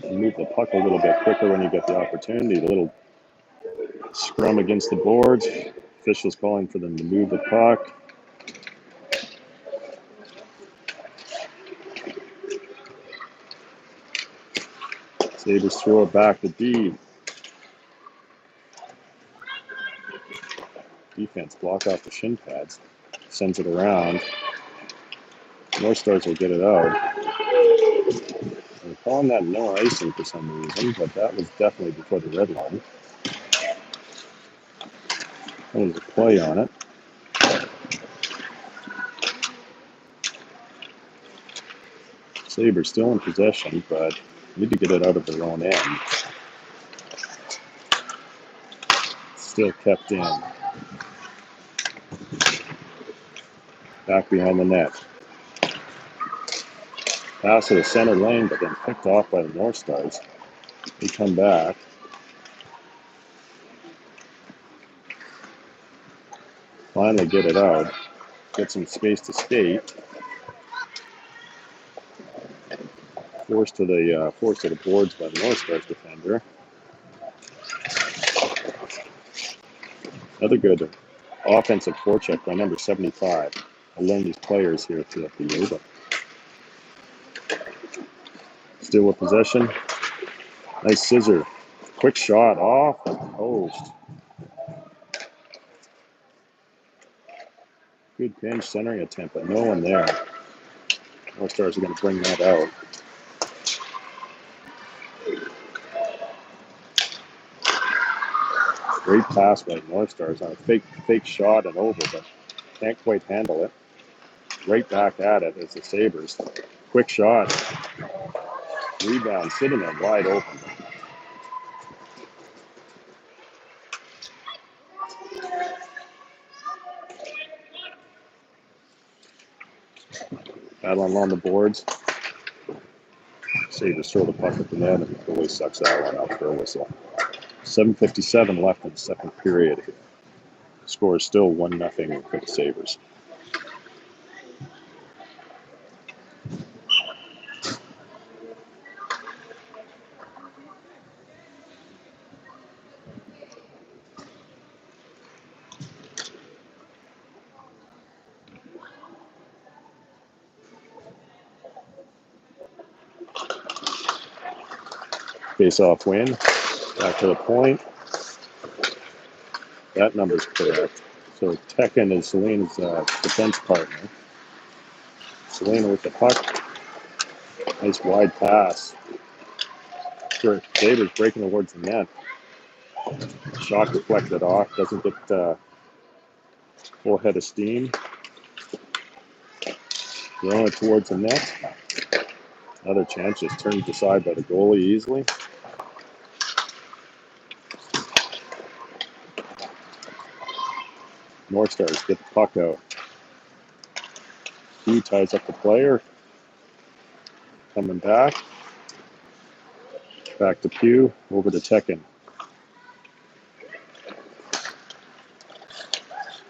You move the puck a little bit quicker when you get the opportunity. A little scrum against the boards. Officials calling for them to move the puck. Sabres throw it back to D. Defense block off the shin pads. Sends it around. Northstars will get it out. They're calling that no icing for some reason, but that was definitely before the red line. There was a play on it. Sabres still in possession, but need to get it out of their own end. Still kept in. Back behind the net. Pass to the center lane, but then picked off by the Northstars. They come back. Finally get it out. Get some space to skate. Forced to the boards by the Northstars defender. Another good offensive forecheck by number 75. I'll learn these players here throughout the year, but still with possession. Nice scissor. Quick shot off the post. Good pinch centering attempt, but no one there. Northstars are going to bring that out. Great pass by Northstars on a fake shot and over, but can't quite handle it. Right back at it as the Sabres. Quick shot. Rebound, sitting there wide open. Battling along the boards. Sabres throw the puck at the net, and the goalie sucks that one out for a whistle. 7:57 left in the second period. The score is still 1-0 for the Sabres. Face-off win. Back to the point. That number's correct. So Tekken is Selena's defense partner. Selena with the puck. Nice wide pass. Sabres breaking towards the net. Shot deflected off. Doesn't get full head of steam. Throwing it towards the net. Another chance just turned aside by the goalie easily. Northstars get the puck out. He ties up the player. Coming back. Back to Pugh. Over to Tekken.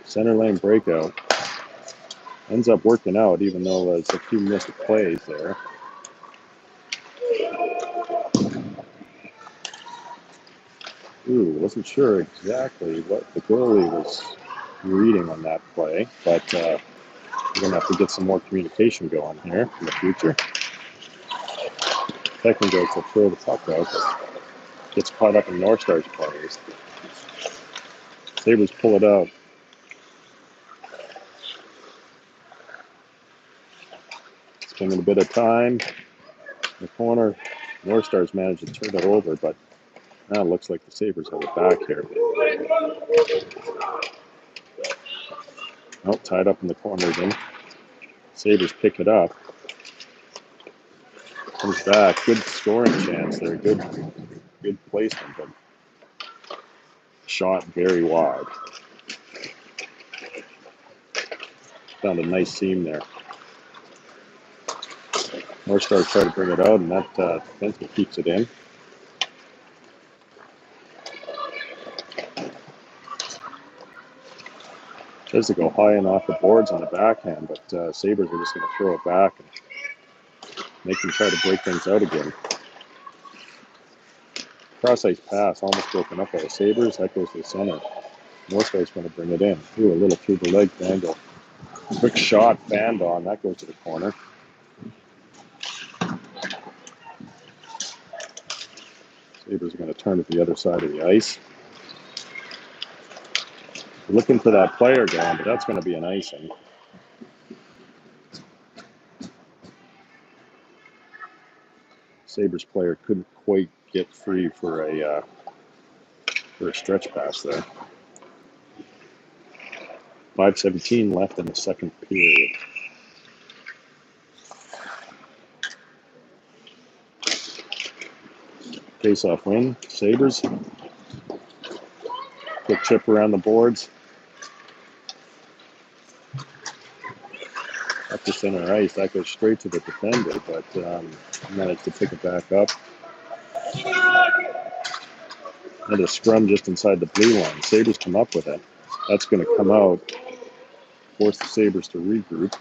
Center lane breakout. Ends up working out, even though there's a few missed plays there. Wasn't sure exactly what the goalie was reading on that play, but we're going to have to get some more communication going here in the future. Tekken goes to throw the puck out, but gets caught up in Northstars players. Sabres pull it out. Spending a bit of time in the corner. Northstars managed to turn it over, but now it looks like the Sabres have it back here. Oh, tied up in the corner again. Sabres pick it up. Comes back. Good scoring chance there. Good placement, but shot very wide. Found a nice seam there. Northstars try to bring it out, and that defenseman keeps it in. Tries to go high and off the boards on the backhand, but Sabres are just going to throw it back and make them try to break things out again. Cross-ice pass, almost broken up by the Sabres. That goes to the center. Northstars going to bring it in. A little through the leg angle. Quick shot, fanned on. That goes to the corner. Sabres are going to turn to the other side of the ice. Looking for that player down, but that's going to be an icing. Sabres player couldn't quite get free for a stretch pass there. 5:17 left in the second period. Face-off win. Sabres. Quick chip around the boards. Up to center ice. That goes straight to the defender, but managed to pick it back up. Another scrum just inside the blue line. Sabres come up with it. That's going to come out. Force the Sabres to regroup.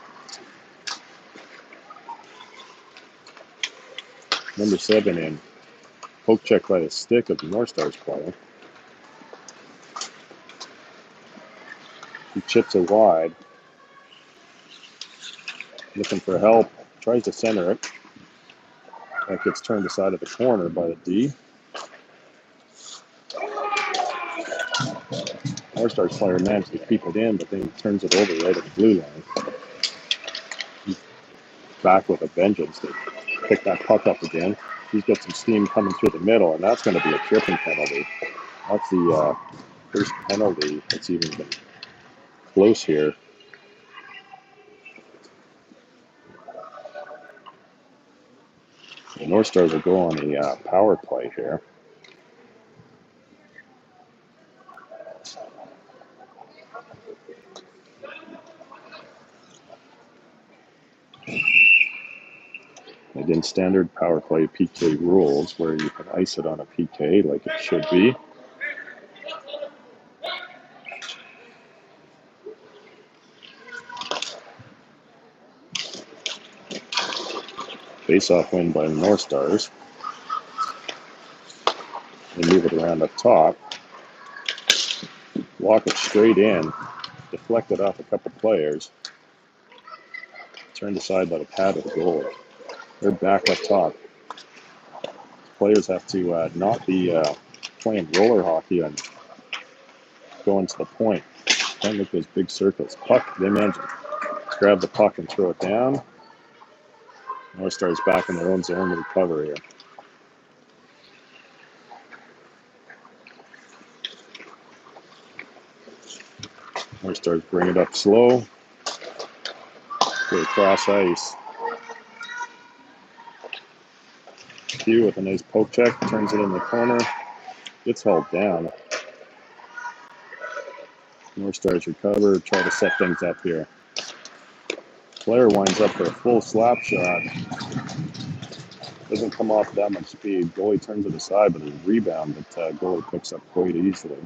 Number 7 in. Poke check by the stick of the Northstars player. He chips it wide. looking for help, tries to center it. That gets turned aside of the corner by the D. Northstars player manages to keep it in, but then he turns it over right at the blue line. He's back with a vengeance to pick that puck up again. He's got some steam coming through the middle, and that's going to be a tripping penalty. That's the first penalty that's even been close here. The Northstars will go on the power play here. Again, standard power play PK rules where you can ice it on a PK like it should be. Face-off win by the Northstars. They move it around up top. Walk it straight in. Deflected off a couple players. Turned aside by the pad of the goal. They're back up top. Players have to not be playing roller hockey and going to the point. Can't make those big circles. Puck, they manage to grab the puck and throw it down. Northstars back in their own zone to recover here. Northstars bring it up slow. Go across ice. Hugh with a nice poke check, turns it in the corner. Gets hauled down. Northstars recover, try to set things up here. Player winds up for a full slap shot. Doesn't come off that much speed. Goalie turns it aside, but there's a rebound that goalie picks up quite easily.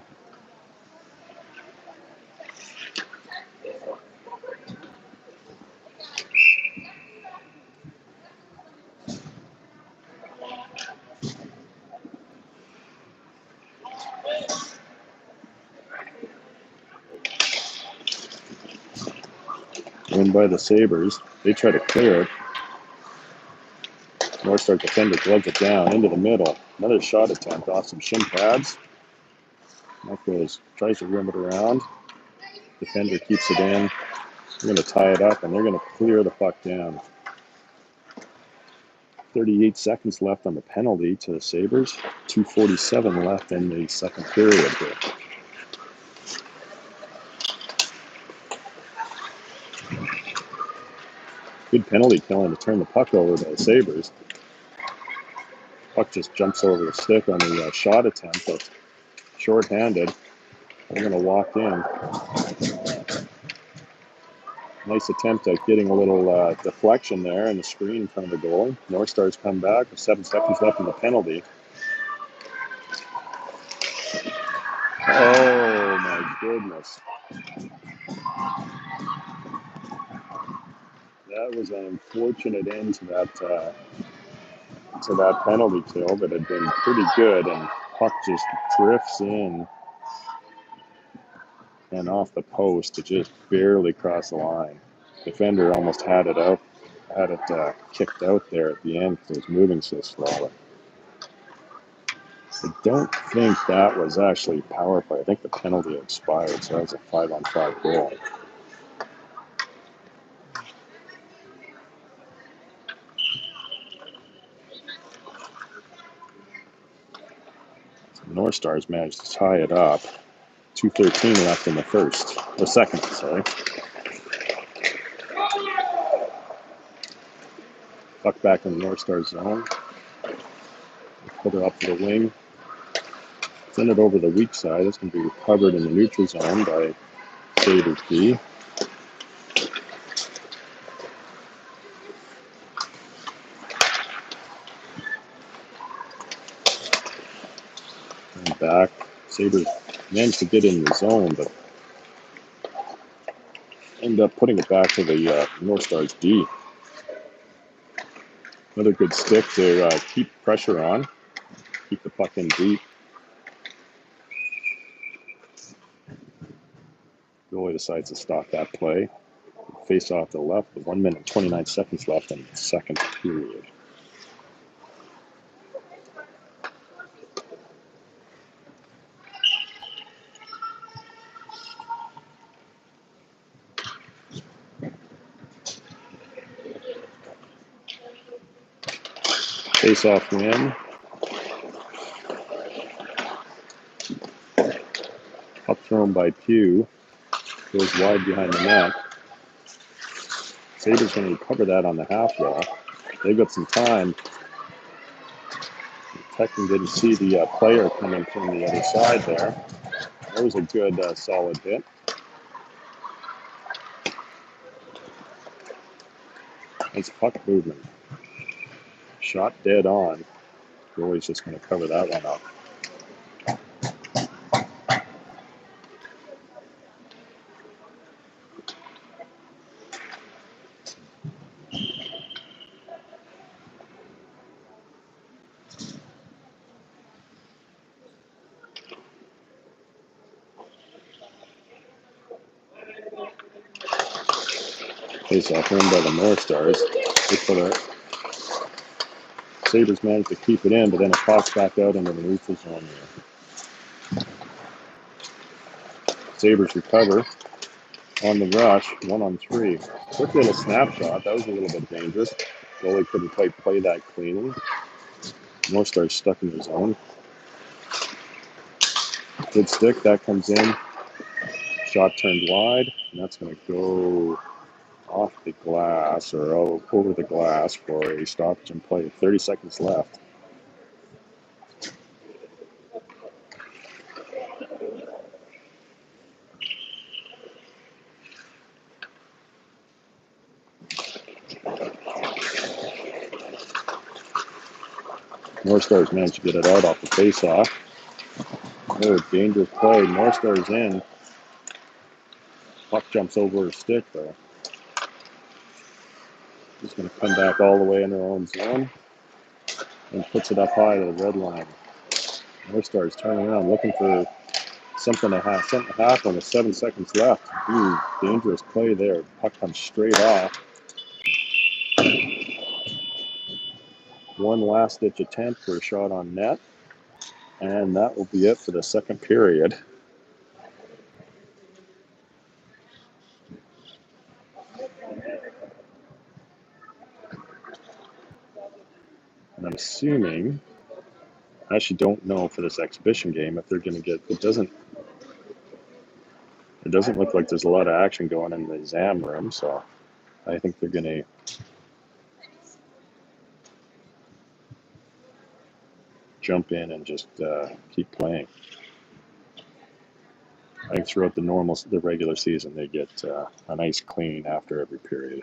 Win by the Sabres. They try to clear it. Northstar defender gloves it down into the middle. Another shot attempt off some shin pads. That goes, tries to rim it around. Defender keeps it in. They're going to tie it up, and they're going to clear the puck down. 38 seconds left on the penalty to the Sabres. 2:47 left in the second period here. Good penalty killing to turn the puck over by the Sabres. Puck just jumps over the stick on the shot attempt, but short-handed. They're going to walk in. Nice attempt at getting a little deflection there and the screen in front of the goal. Northstars come back with 7 seconds left in the penalty. Oh my goodness. That was an unfortunate end to that penalty kill that had been pretty good, and puck just drifts in and off the post to just barely cross the line. Defender almost had it kicked out there at the end because it was moving so slowly. I don't think that was actually power play. I think the penalty expired, so that was a 5-on-5 goal. So Northstars managed to tie it up. 2:13 left in the second, sorry. Puck back in the Northstars zone. Put her up to the wing. Send it over the weak side. It's going to be recovered in the neutral zone by Sabres D. And back. Sabres managed to get in the zone, but end up putting it back to the Northstars D. Another good stick to keep pressure on, keep the puck in deep. Goalie decides to stop that play. face off to the left with 1 minute and 29 seconds left in the second period. Face-off win. Up thrown by Pugh. Goes wide behind the net. Sabres going to recover that on the half wall. They've got some time. Technically didn't see the player coming from the other side there. That was a good, solid hit. Nice puck movement. Shot dead on. Goalie's just going to cover that one up. Face-off win by the Northstars. Sabres managed to keep it in, but then it pops back out into the neutral zone here. Sabres recover on the rush, 1-on-3. Quick little snapshot. That was a little bit dangerous. Goalie couldn't quite play that cleanly. Northstars stuck in the zone. Good stick. That comes in. Shot turned wide, and that's going to go off the glass or over the glass for a stoppage and play. 30 seconds left. Northstars managed to get it out off the face-off. Oh, dangerous play. Northstars in. Puck jumps over a stick, though. He's going to come back all the way in their own zone and puts it up high to the red line. Northstars turning around, looking for something to happen with 7 seconds left. Ooh, dangerous play there. Puck comes straight off. One last-ditch attempt for a shot on net. And that will be it for the second period. And I'm assuming, I actually don't know for this exhibition game if they're going to get, it doesn't look like there's a lot of action going in the exam room, so I think they're going to jump in and just keep playing. I think throughout the regular season, they get a nice clean after every period.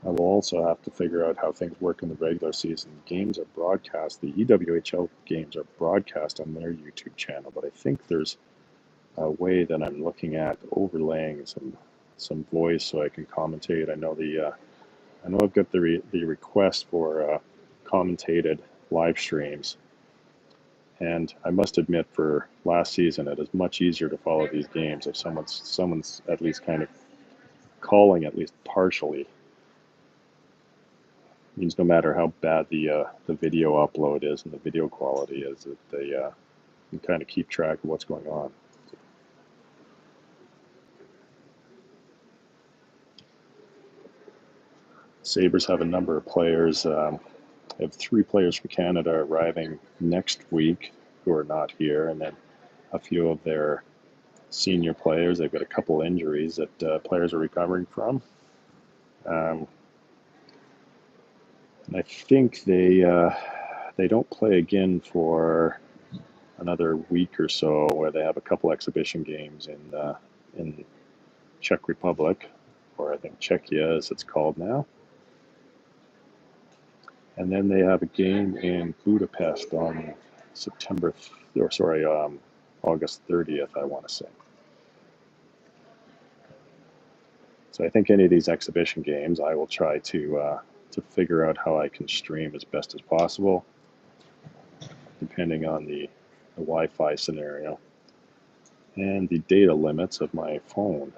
I will also have to figure out how things work in the regular season. Games are broadcast. The EWHL games are broadcast on their YouTube channel, but I think there's a way that I'm looking at overlaying some voice so I can commentate. I know I've got the request for commentated live streams, and I must admit, for last season, it is much easier to follow these games if someone's at least kind of calling at least partially. Means no matter how bad the video upload is and the video quality is, that they can kind of keep track of what's going on. Sabres have a number of players. They have 3 players from Canada arriving next week who are not here, and then a few of their senior players. They've got a couple injuries that players are recovering from. And I think they don't play again for another week or so, where they have a couple exhibition games in Czech Republic, or I think Czechia as it's called now. And then they have a game in Budapest on August 30th, I want to say. So I think any of these exhibition games, I will try to figure out how I can stream as best as possible, depending on the Wi-Fi scenario and the data limits of my phone.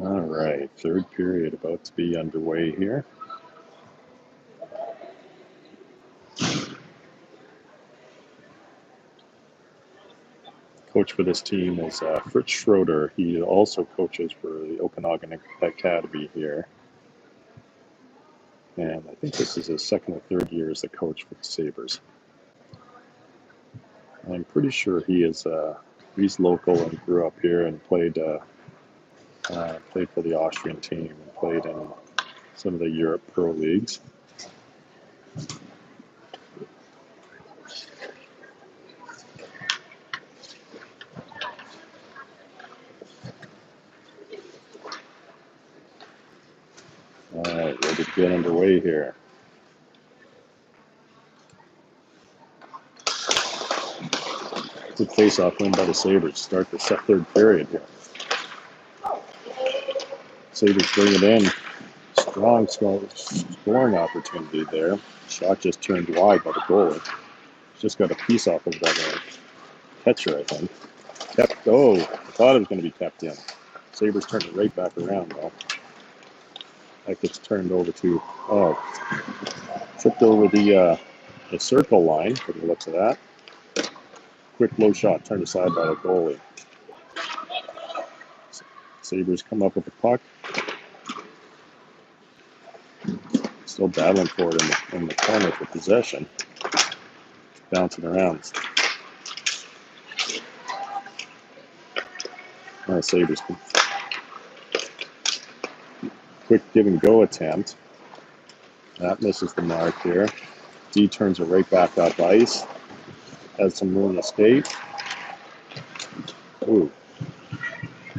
All right, third period about to be underway here. Coach for this team is Fritz Schroeder. He also coaches for the Okanagan Academy here. And I think this is his second or third year as the coach for the Sabres. I'm pretty sure he's local and grew up here and played for the Austrian team and played in some of the Europe Pro Leagues. All right, ready to get underway here. Good face-off win by the Sabres. Start the third period here. Sabres bring it in. Strong scoring opportunity there. Shot just turned wide by the goalie. Just got a piece off of that catcher, I think. I thought it was going to be kept in. Sabres turned it right back around, though. That gets turned over to, tripped over the circle line, from the looks of that. Quick low shot turned aside by the goalie. Sabres come up with the puck. Still battling for it in the corner for possession. Bouncing around. Sabres. Quick give and go attempt. That misses the mark here. D turns it right back up ice. Has some room to skate. Ooh.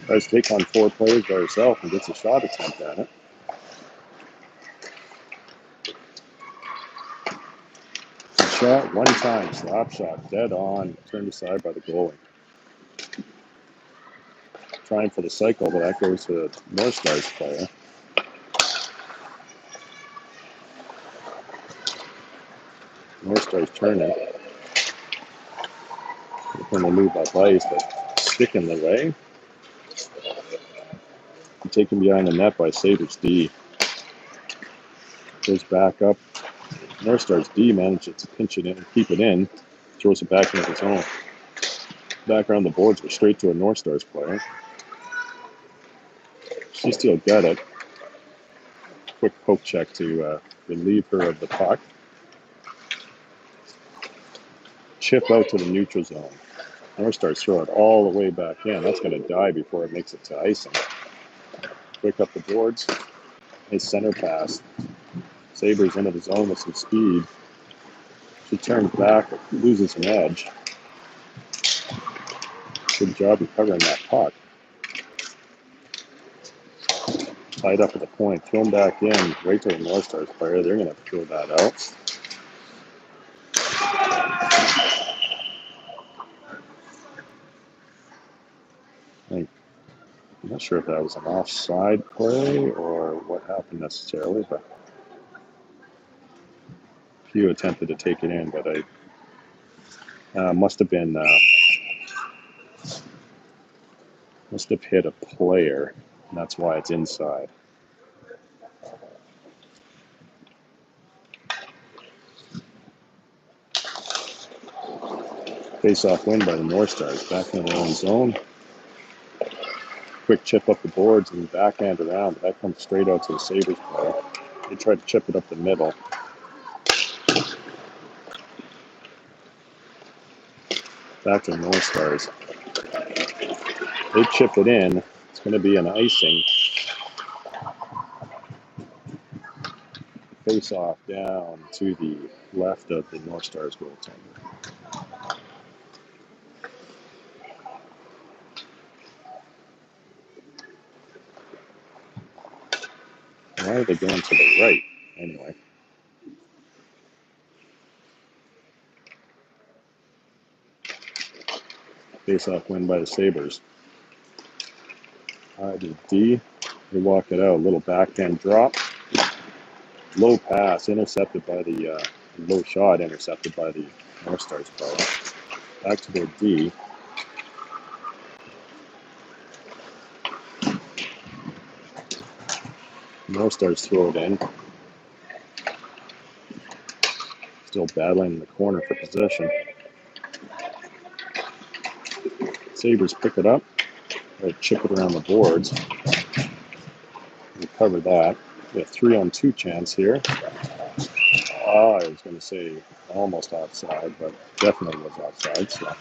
Tries to take on 4 players by herself and gets a shot attempt at it. Shot one time, slap shot, dead on, turned aside by the goalie. Trying for the cycle, but that goes to the Northstars player. Northstars turn it. They're going to move up ice, but stick in the way. taken behind the net by Sabres D. Goes back up. Northstars D manages to pinch it in and keep it in. Throws it back into his own. Back around the boards, but straight to a Northstars player. She still got it. Quick poke check to relieve her of the puck. Chip out to the neutral zone. Northstars throw it all the way back in. That's going to die before it makes it to icing. Quick up the boards. Nice center pass. Sabres into the zone with some speed. She turns back, loses an edge. Good job recovering that puck. Tied up at the point, thrown back in, right to the Northstars player. They're going to throw that out. I'm not sure if that was an offside play or what happened necessarily, but Hugh attempted to take it in, but I must have hit a player, and that's why it's inside. Face-off win by the Northstars, back in their own zone. Quick chip up the boards and backhand around, but that comes straight out to the Sabres player. They tried to chip it up the middle. Back to the Northstars. They chip it in. It's going to be an icing. Face-off down to the left of the Northstars goaltender. Why are they going to the right? Anyway. Face-off win by the Sabres. The D, they walk it out. Little backhand drop. Low pass intercepted by the low shot intercepted by the Northstars player. Back to their D. Northstars throw it in. Still battling in the corner for possession. Sabres pick it up. They chip it around the boards. Recover that. We have 3-on-2 chance here. I was going to say almost offside, but definitely was offside. So.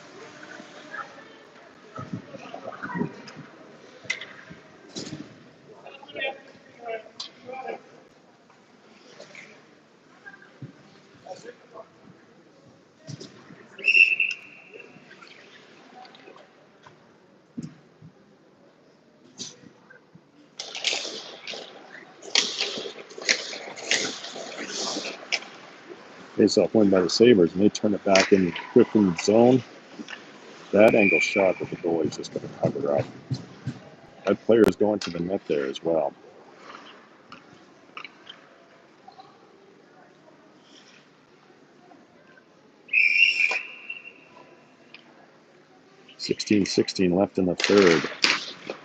Face-off win by the Sabres, and they turn it back in quick in the zone. That angle shot that the goalie's just going to cover up. That player is going to the net there as well. 16-16 left in the third.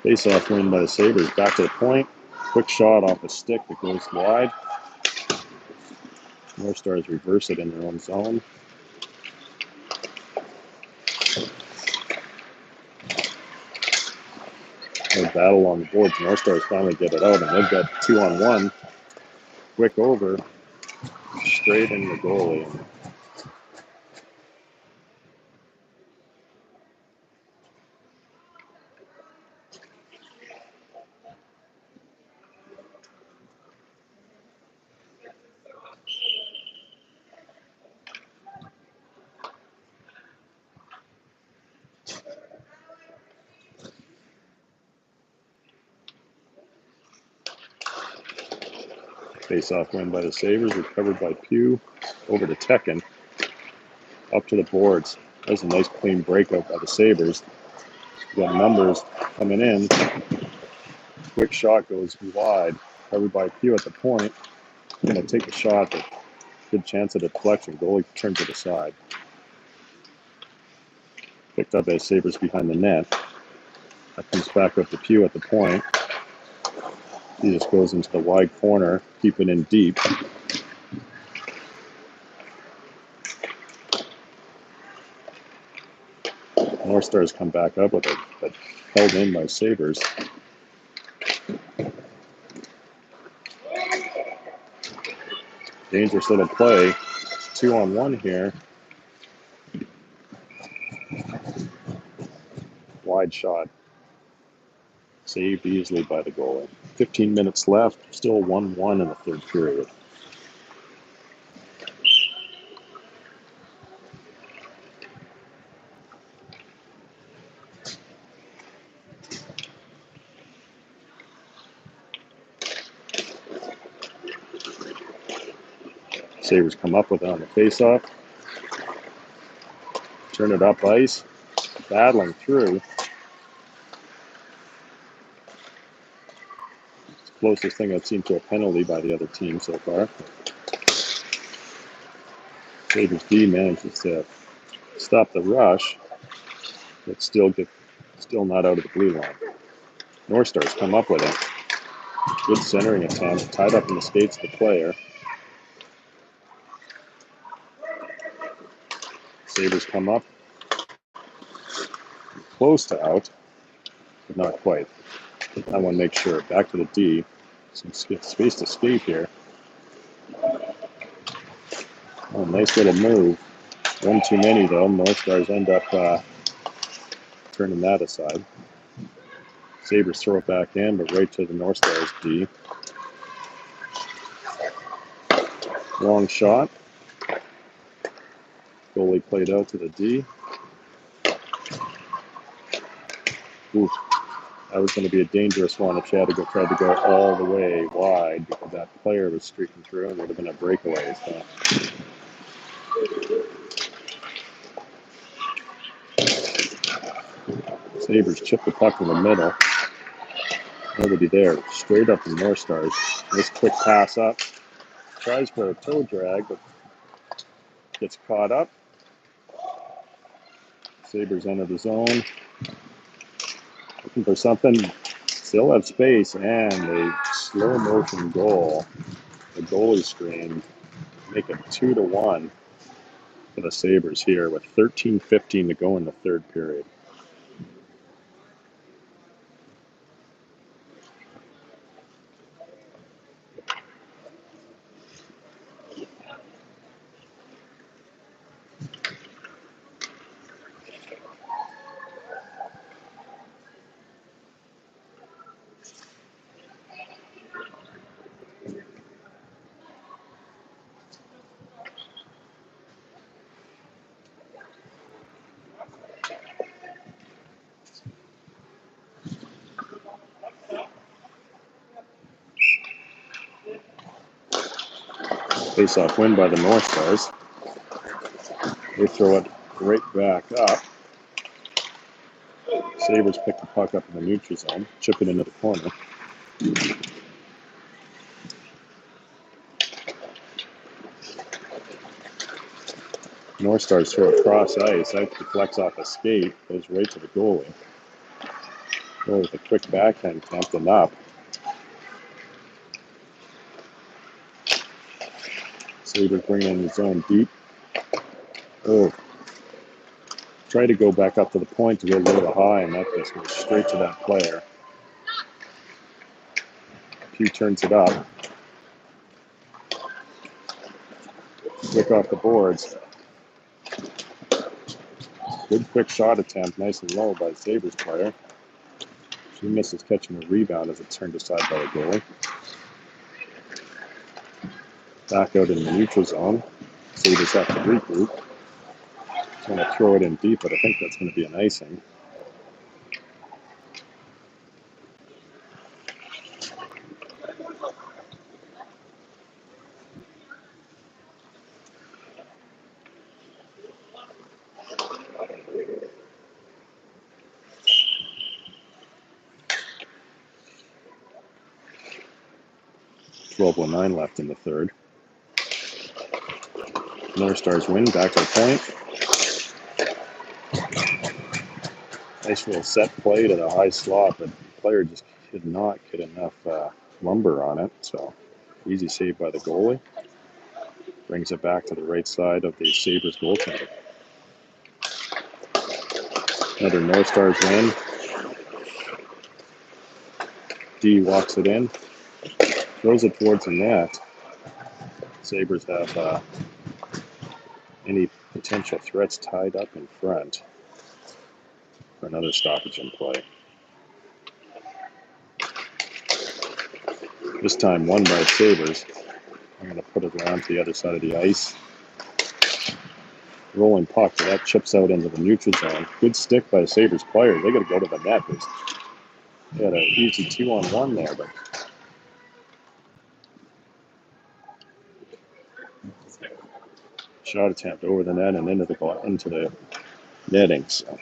Face-off win by the Sabres. Back to the point. Quick shot off a stick that goes wide. Northstars reverse it in their own zone. A battle on the boards. Northstars finally get it out, and they've got 2-on-1. Quick over. Straight in the goalie. Face-off win by the Sabres, recovered by Pugh. Over to Tekken. Up to the boards. That was a nice clean breakout by the Sabres. We got numbers coming in. Quick shot goes wide. Covered by Pugh at the point. Going to take the shot, but good chance of deflection. Goalie turns it aside. Picked up by Sabres behind the net. That comes back up to Pugh at the point. He just goes into the wide corner, keeping in deep. Northstars come back up with it, but held in by Sabres. Dangerous little play. 2-on-1 here. Wide shot. Saved easily by the goalie. 15 minutes left. Still 1-1 in the third period. Sabres come up with it on the faceoff. Turn it up ice. Battling through. It's the closest thing I've seen to a penalty by the other team so far. Sabres D manages to stop the rush, but still not out of the blue line. Northstars come up with it. Good centering attempt, tied up in the skates of the player. Sabres come up, close to out, but not quite. That one makes sure. Back to the D. Some space to skate here. Oh, nice little move. One too many, though. Northstars end up turning that aside. Sabres throw it back in, but right to the Northstars D. Long shot. Goalie played out to the D. Oof. That was going to be a dangerous one if she had to try to go all the way wide because that player was streaking through and would have been a breakaway. So. Sabres chip the puck in the middle. Nobody there. Straight up the Northstars. Nice quick pass up. Tries for a toe drag, but gets caught up. Sabres enter the zone. Looking for something. Still have space, and a slow motion goal. The goalie screen. Make it 2-1 for the Sabres here with 13:15 to go in the third period. Face-off win by the Northstars. They throw it right back up. Sabres pick the puck up in the neutral zone, chip it into the corner. Northstars throw it cross ice. That deflects off a skate, goes right to the goalie. Goalie with a quick backhand attempt and up. Sabres bring in the zone deep. Oh. Try to go back up to the point to go a little high, and that just goes straight to that player. Pugh turns it up. Quick off the boards. Good quick shot attempt, nice and low by the Sabres player. She misses catching the rebound as it's turned aside by the goalie. Back out in the neutral zone. Sabres have to regroup. Going to throw it in deep, but I think that's going to be an icing. .12:09 left in the third. Northstars win, back to the point. Nice little set play to the high slot, but the player just could not get enough lumber on it, so easy save by the goalie. Brings it back to the right side of the Sabres goaltender. Another Northstars win. D walks it in, throws it towards the net. Sabres have any potential threats tied up in front for another stoppage in play. This time won by Sabres. I'm going to put it around to the other side of the ice. Rolling puck, that chips out into the neutral zone. Good stick by the Sabres players. They got to go to the net. They had an easy 2-on-1 there, but shot attempt over the net and into the netting. So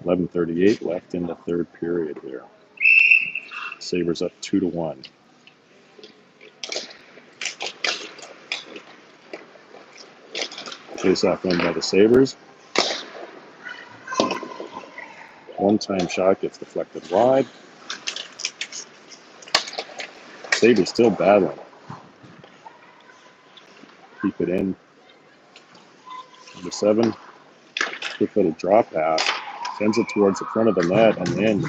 11:38 left in the third period here. Sabres up 2-1. Face-off win by the Sabres. One-time shot gets deflected wide. Sabres still battling. Keep it in. Number 7. Quick little drop pass. Sends it towards the front of the net and in.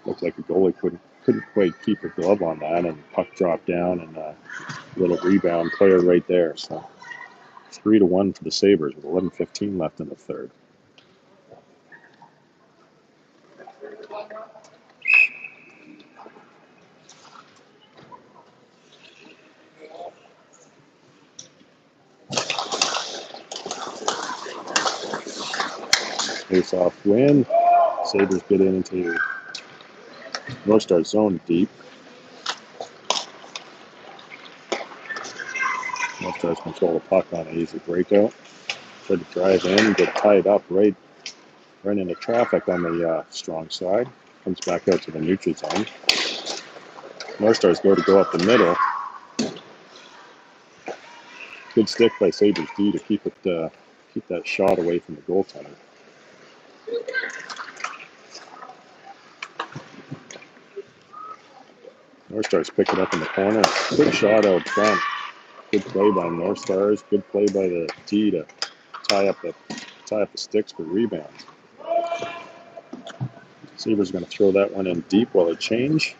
Looked like the goalie couldn't quite keep her glove on that, and puck dropped down, and a little rebound player right there. So 3-1 for the Sabres with 11:15 left in the third. Face-off win. Sabres get into Northstars zone deep. Northstars control the puck on an easy breakout. Tried to drive in, get tied up right into traffic on the strong side. Comes back out to the neutral zone. Northstars go up the middle. Good stick by Sabres D to keep that shot away from the goaltender. Northstars pick it up in the corner. Quick shot out front. Good play by Northstars. Good play by the D to tie up the sticks for rebounds. Sabres going to throw that one in deep while they change.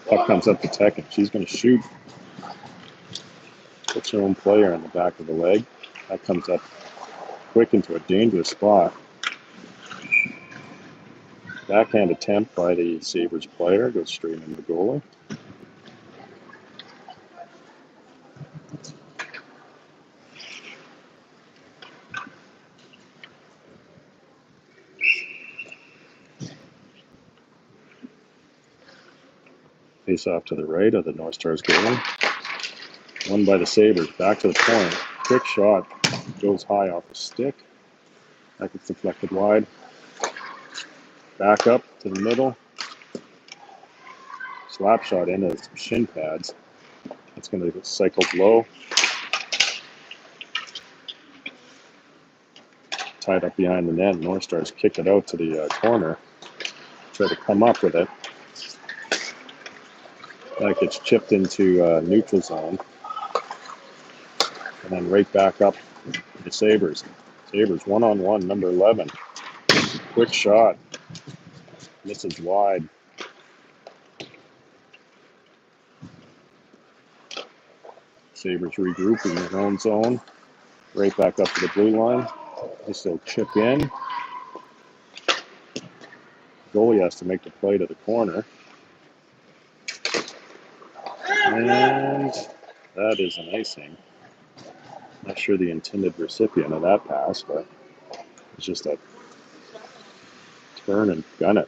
Puck comes up to Tech, and she's going to shoot. Puts her own player in the back of the leg. That comes up quick into a dangerous spot. Backhand attempt by the Sabres player. Goes straight into the goalie. Face off to the right of the Northstars goalie. Won by the Sabres. Back to the point. Quick shot. Goes high off the stick. That gets deflected wide. Back up to the middle. Slap shot into some shin pads. It's going to get cycled low. Tied up behind the net. Northstars kick it out to the corner. Try to come up with it. That gets chipped into neutral zone. And then right back up to the Sabres. Sabres 1-on-1, number 11. Quick shot. Misses wide. Sabres regrouping in their own zone. Right back up to the blue line. They still chip in. Goalie has to make the play to the corner. And that is an icing. Not sure the intended recipient of that pass, but it's just a turn and gun it.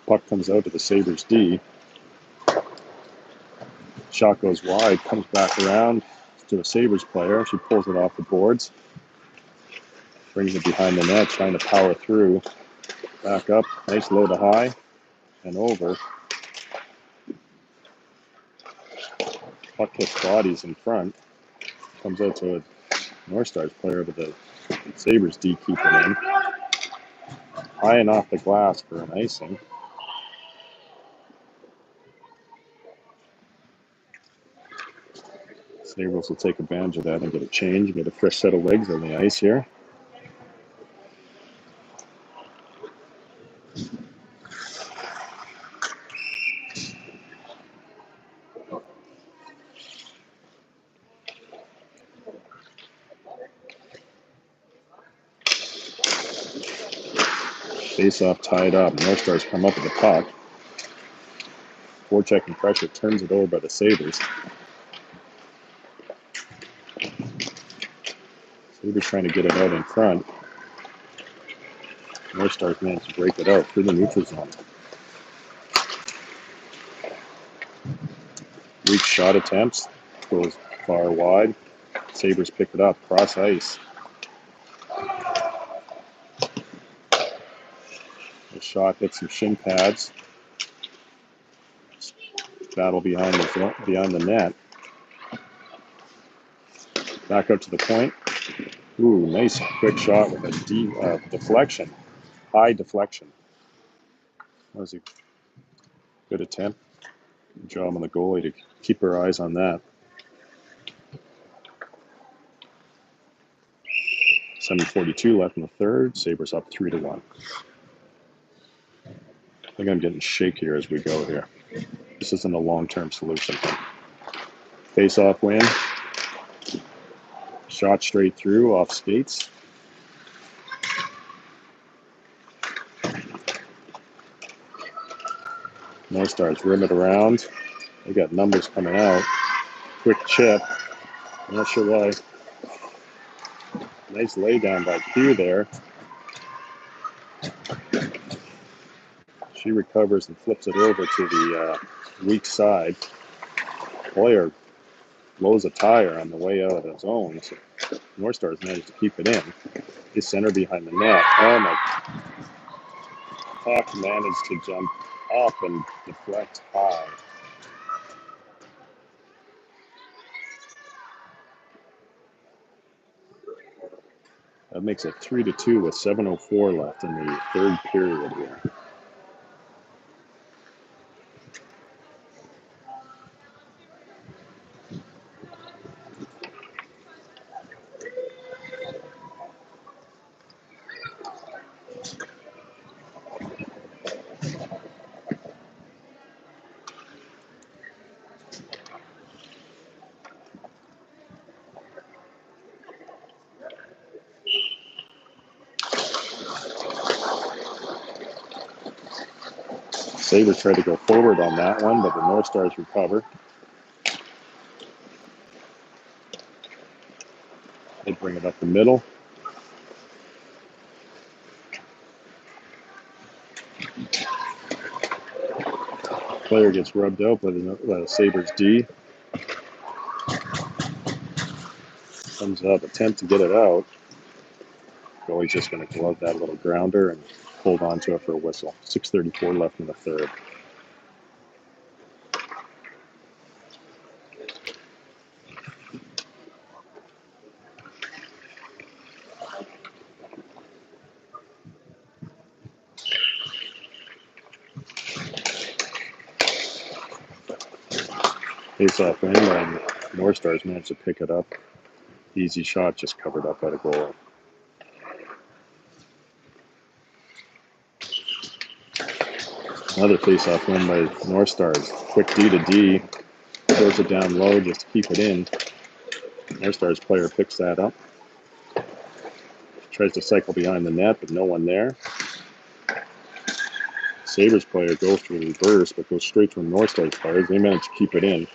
Puck comes out to the Sabres D. Shot goes wide, comes back around to a Sabres player. She pulls it off the boards, brings it behind the net, trying to power through. Back up, nice low to high, and over. Puck hits bodies in front. Comes out to a Northstars player, but the Sabres D keep it in. High and off the glass for an icing. Sabres will take advantage of that and get a change, get a fresh set of legs on the ice here. Face-off tied up. Northstars come up with the puck. Forechecking pressure turns it over by the Sabres. Sabres trying to get it out in front. Northstars managed to break it out through the neutral zone. Weak shot attempts. Goes far wide. Sabres pick it up. Cross ice. The shot hits some shin pads. Battle behind the net. Back up to the point. Ooh, nice quick shot with a deflection. High deflection. That was a good attempt. Good job on the goalie to keep her eyes on that. 7:42 left in the third. Sabres up 3-1. I think I'm getting shakier as we go here. This isn't a long-term solution. Face-off win. Shot straight through off skates. Northstars rim it around. They got numbers coming out. Quick chip. I'm not sure why. Nice lay down by Q there. She recovers and flips it over to the weak side. Player blows a tire on the way out of the zone. So Northstars managed to keep it in. His center behind the net. Oh my. Puck managed to jump up and deflect high. That makes it 3-2 with 7:04 left in the third period here. Sabres tried to go forward on that one, but the Northstars recover. They bring it up the middle. Player gets rubbed out by the Sabres D. Comes up, attempt to get it out. Goalie's just going to glove that little grounder and hold on to it for a whistle. 6:34 left in the third. Face-off win, and Northstars managed to pick it up. Easy shot, just covered up by the goalie. Another face-off win by Northstars. Quick D to D. Throws it down low just to keep it in. Northstars player picks that up. Tries to cycle behind the net, but no one there. Sabres player goes for the reverse, but goes straight to the Northstars players. They manage to keep it in.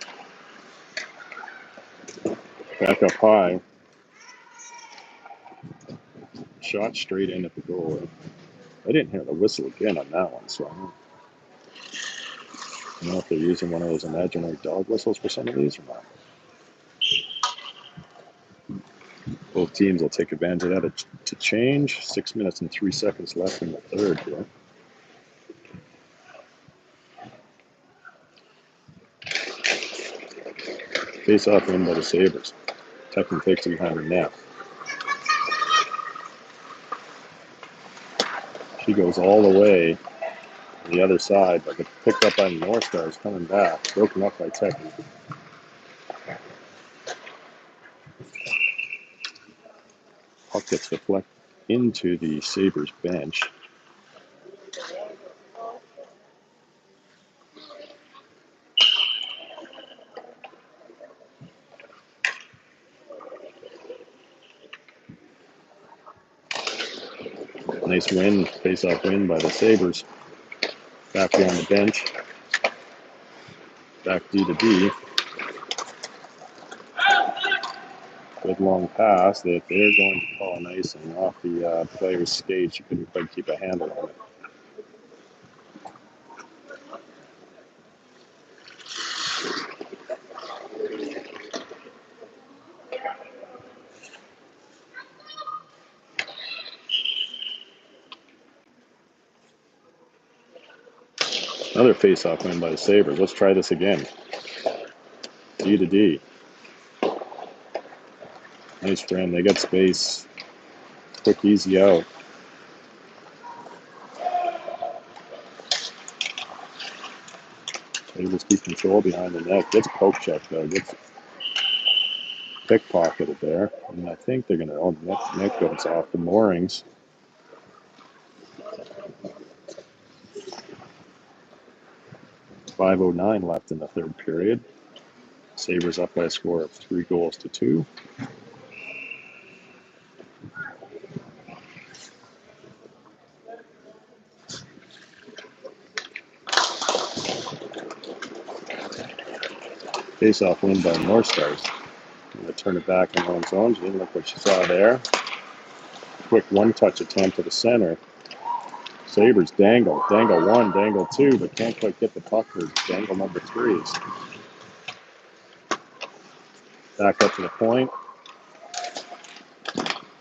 Back up high. Shot straight in at the goal. I didn't hear the whistle again on that one, so I don't know if they're using one of those imaginary dog whistles for some of these or not. Both teams will take advantage of that to change. 6 minutes and 3 seconds left in the third here. Face-off win by the Sabres. Tucking takes it behind the net. She goes all the way to the other side, but gets picked up by the Northstars coming back. Broken up by Tekken. Puck gets deflected into the Sabres bench. Nice win, face-off win by the Sabres. Back on the bench. Back D to D. Good long pass that they're going to call an icing off the player's skate. She couldn't quite keep a handle on it. Another face-off win by the Sabres. Let's try this again. D to D. Nice frame. They got space. Quick, easy out. Sabres keep control behind the net. Gets poke checked though. Gets pickpocketed there. And I think they're going to, net goes off the moorings. .509 left in the third period. Sabres up by a score of 3-2. Face-off win by Northstars. Going to turn it back in own zone. She didn't look what she saw there. Quick one-touch attempt to the center. Sabres dangle one, dangle two, but can't quite get the puck for dangle number 3. Back up to the point.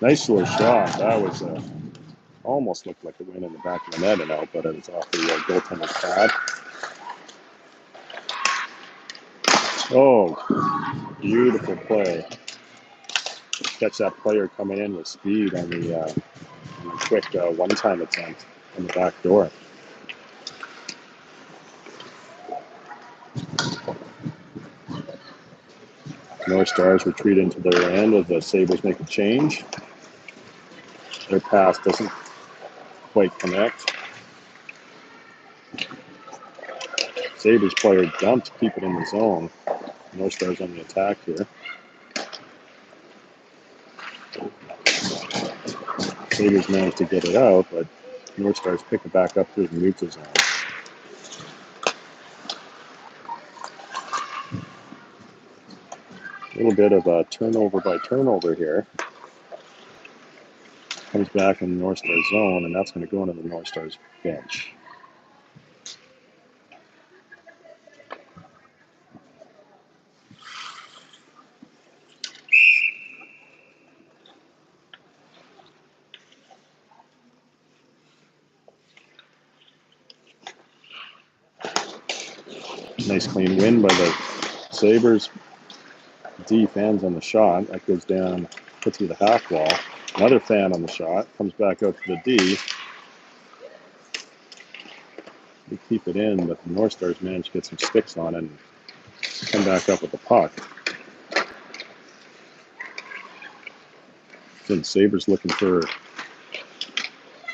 Nice little shot. That was almost looked like a win in the back of the net and out, but it was off the goaltender's pad. Oh, beautiful play. Catch that player coming in with speed on the quick one-time attempt on the back door. North Stars retreat into their end as the Sabres make a change. Their pass doesn't quite connect. Sabres player dumped to keep it in the zone. North Stars on the attack here. Sabres managed to get it out, but North Stars pick it back up through the neutral zone. A little bit of a turnover by turnover here. Comes back in the North Stars zone, and that's going to go into the North Stars bench. Nice clean win by the Sabres. D fans on the shot. That goes down, puts through the half wall. Another fan on the shot. Comes back out to the D. They keep it in, but the North Stars manage to get some sticks on it and come back up with the puck. So the Sabres looking for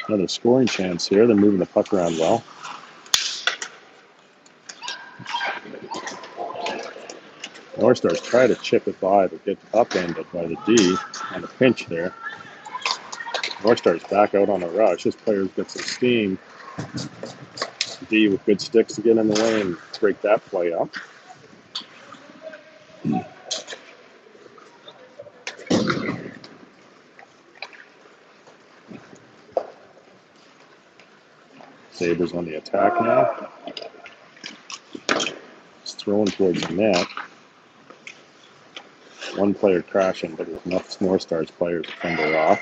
another scoring chance here. They're moving the puck around well. North Stars try to chip it by, but get upended by the D on the pinch there. North Stars back out on a rush. This player's got some steam. D with good sticks to get in the way and break that play up. Sabres on the attack now. thrown towards the net. One player crashing, but enough Northstars players to fend her off.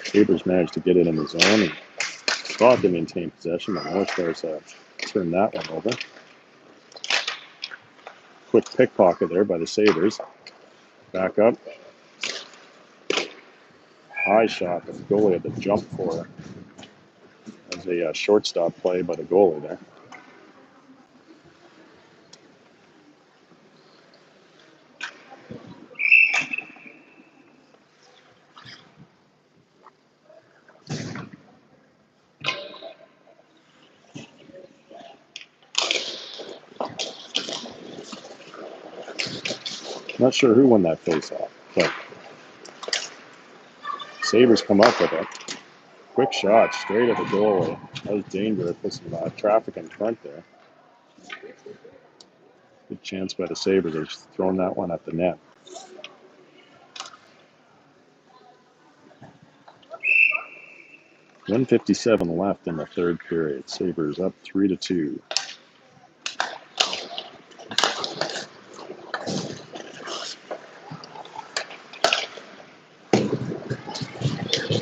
Sabres managed to get it in the zone and thought they maintained possession, but Northstars turned that one over. Quick pickpocket there by the Sabres. Back up. High shot, but the goalie had to jump for it. That was a shortstop play by the goalie there. Not sure who won that face-off, but Sabres come up with it. Quick shot straight at the goalie. That was dangerous. Put some traffic in front there. Good chance by the Sabres. They're just throwing that one at the net. .157 left in the third period. Sabres up 3-2.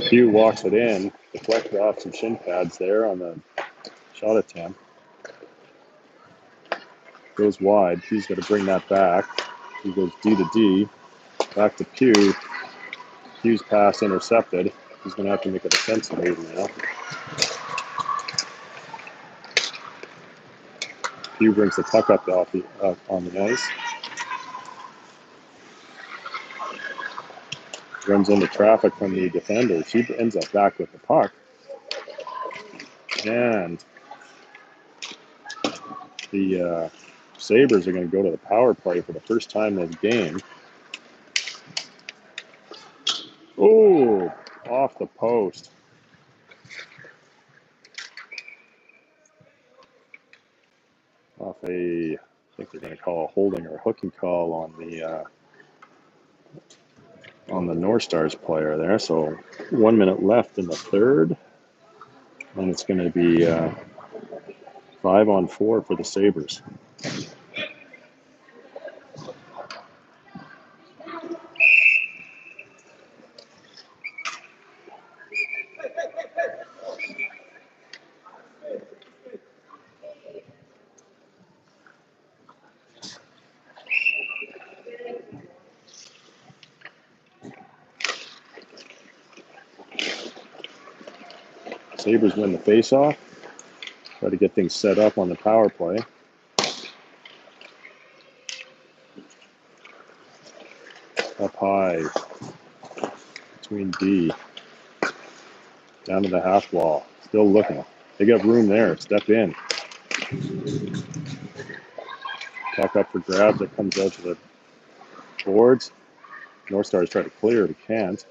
Hugh walks it in, deflected off some shin pads there on the shot attempt. Goes wide. Hugh's got to bring that back. He goes D to D. Back to Pugh. Hugh's pass intercepted. He's going to have to make a defensive move now. Pugh brings the puck up on the ice. Runs into traffic from the defender. She ends up back with the puck. And the Sabres are going to go to the power play for the first time this game. Oh, off the post. Off I think they're going to call a holding or a hooking call on the Northstars player there. So 1 minute left in the third. And it's going to be 5-on-4 for the Sabres. Sabres win the faceoff. Try to get things set up on the power play. Up high between D. Down to the half wall. Still looking. They got room there. Step in. Puck up for grabs. It comes out to the boards. Northstars try to clear. They can't.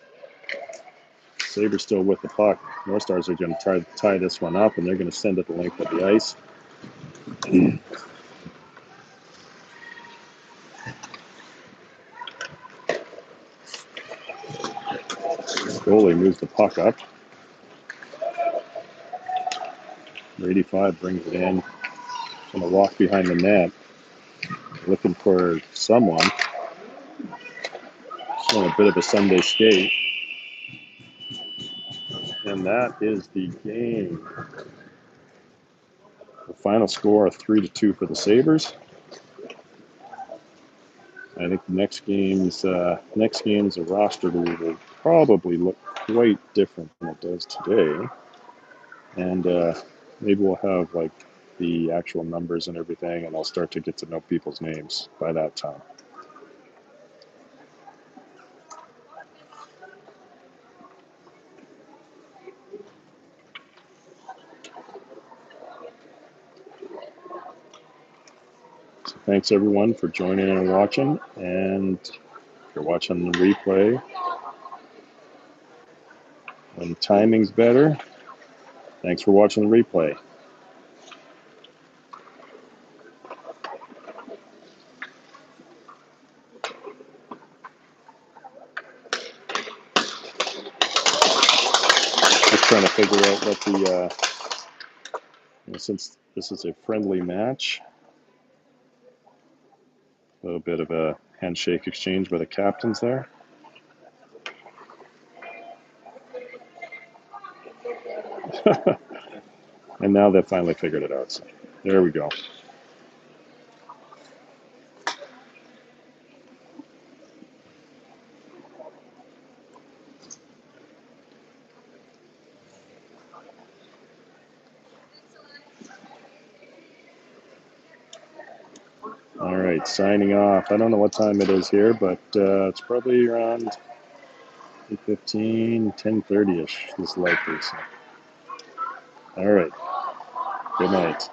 Sabres still with the puck. Northstars are going to try to tie this one up, and they're going to send it the length of the ice. Goalie moves the puck up. 85 brings it in. Going to walk behind the net, looking for someone. Showing a bit of a Sunday skate. And that is the game. The final score of 3-2 for the Sabres. I think the next game's roster will probably look quite different than it does today. And maybe we'll have like the actual numbers and everything, and I'll start to get to know people's names by that time. So thanks everyone for joining and watching. And if you're watching the replay, when timing's better, thanks for watching the replay. trying to figure out what the, since this is a friendly match, a little bit of a handshake exchange by the captains there. And now they've finally figured it out. So there we go. All right, signing off. I don't know what time it is here, but it's probably around 8:15, 10:30-ish is likely. So. All right, good night.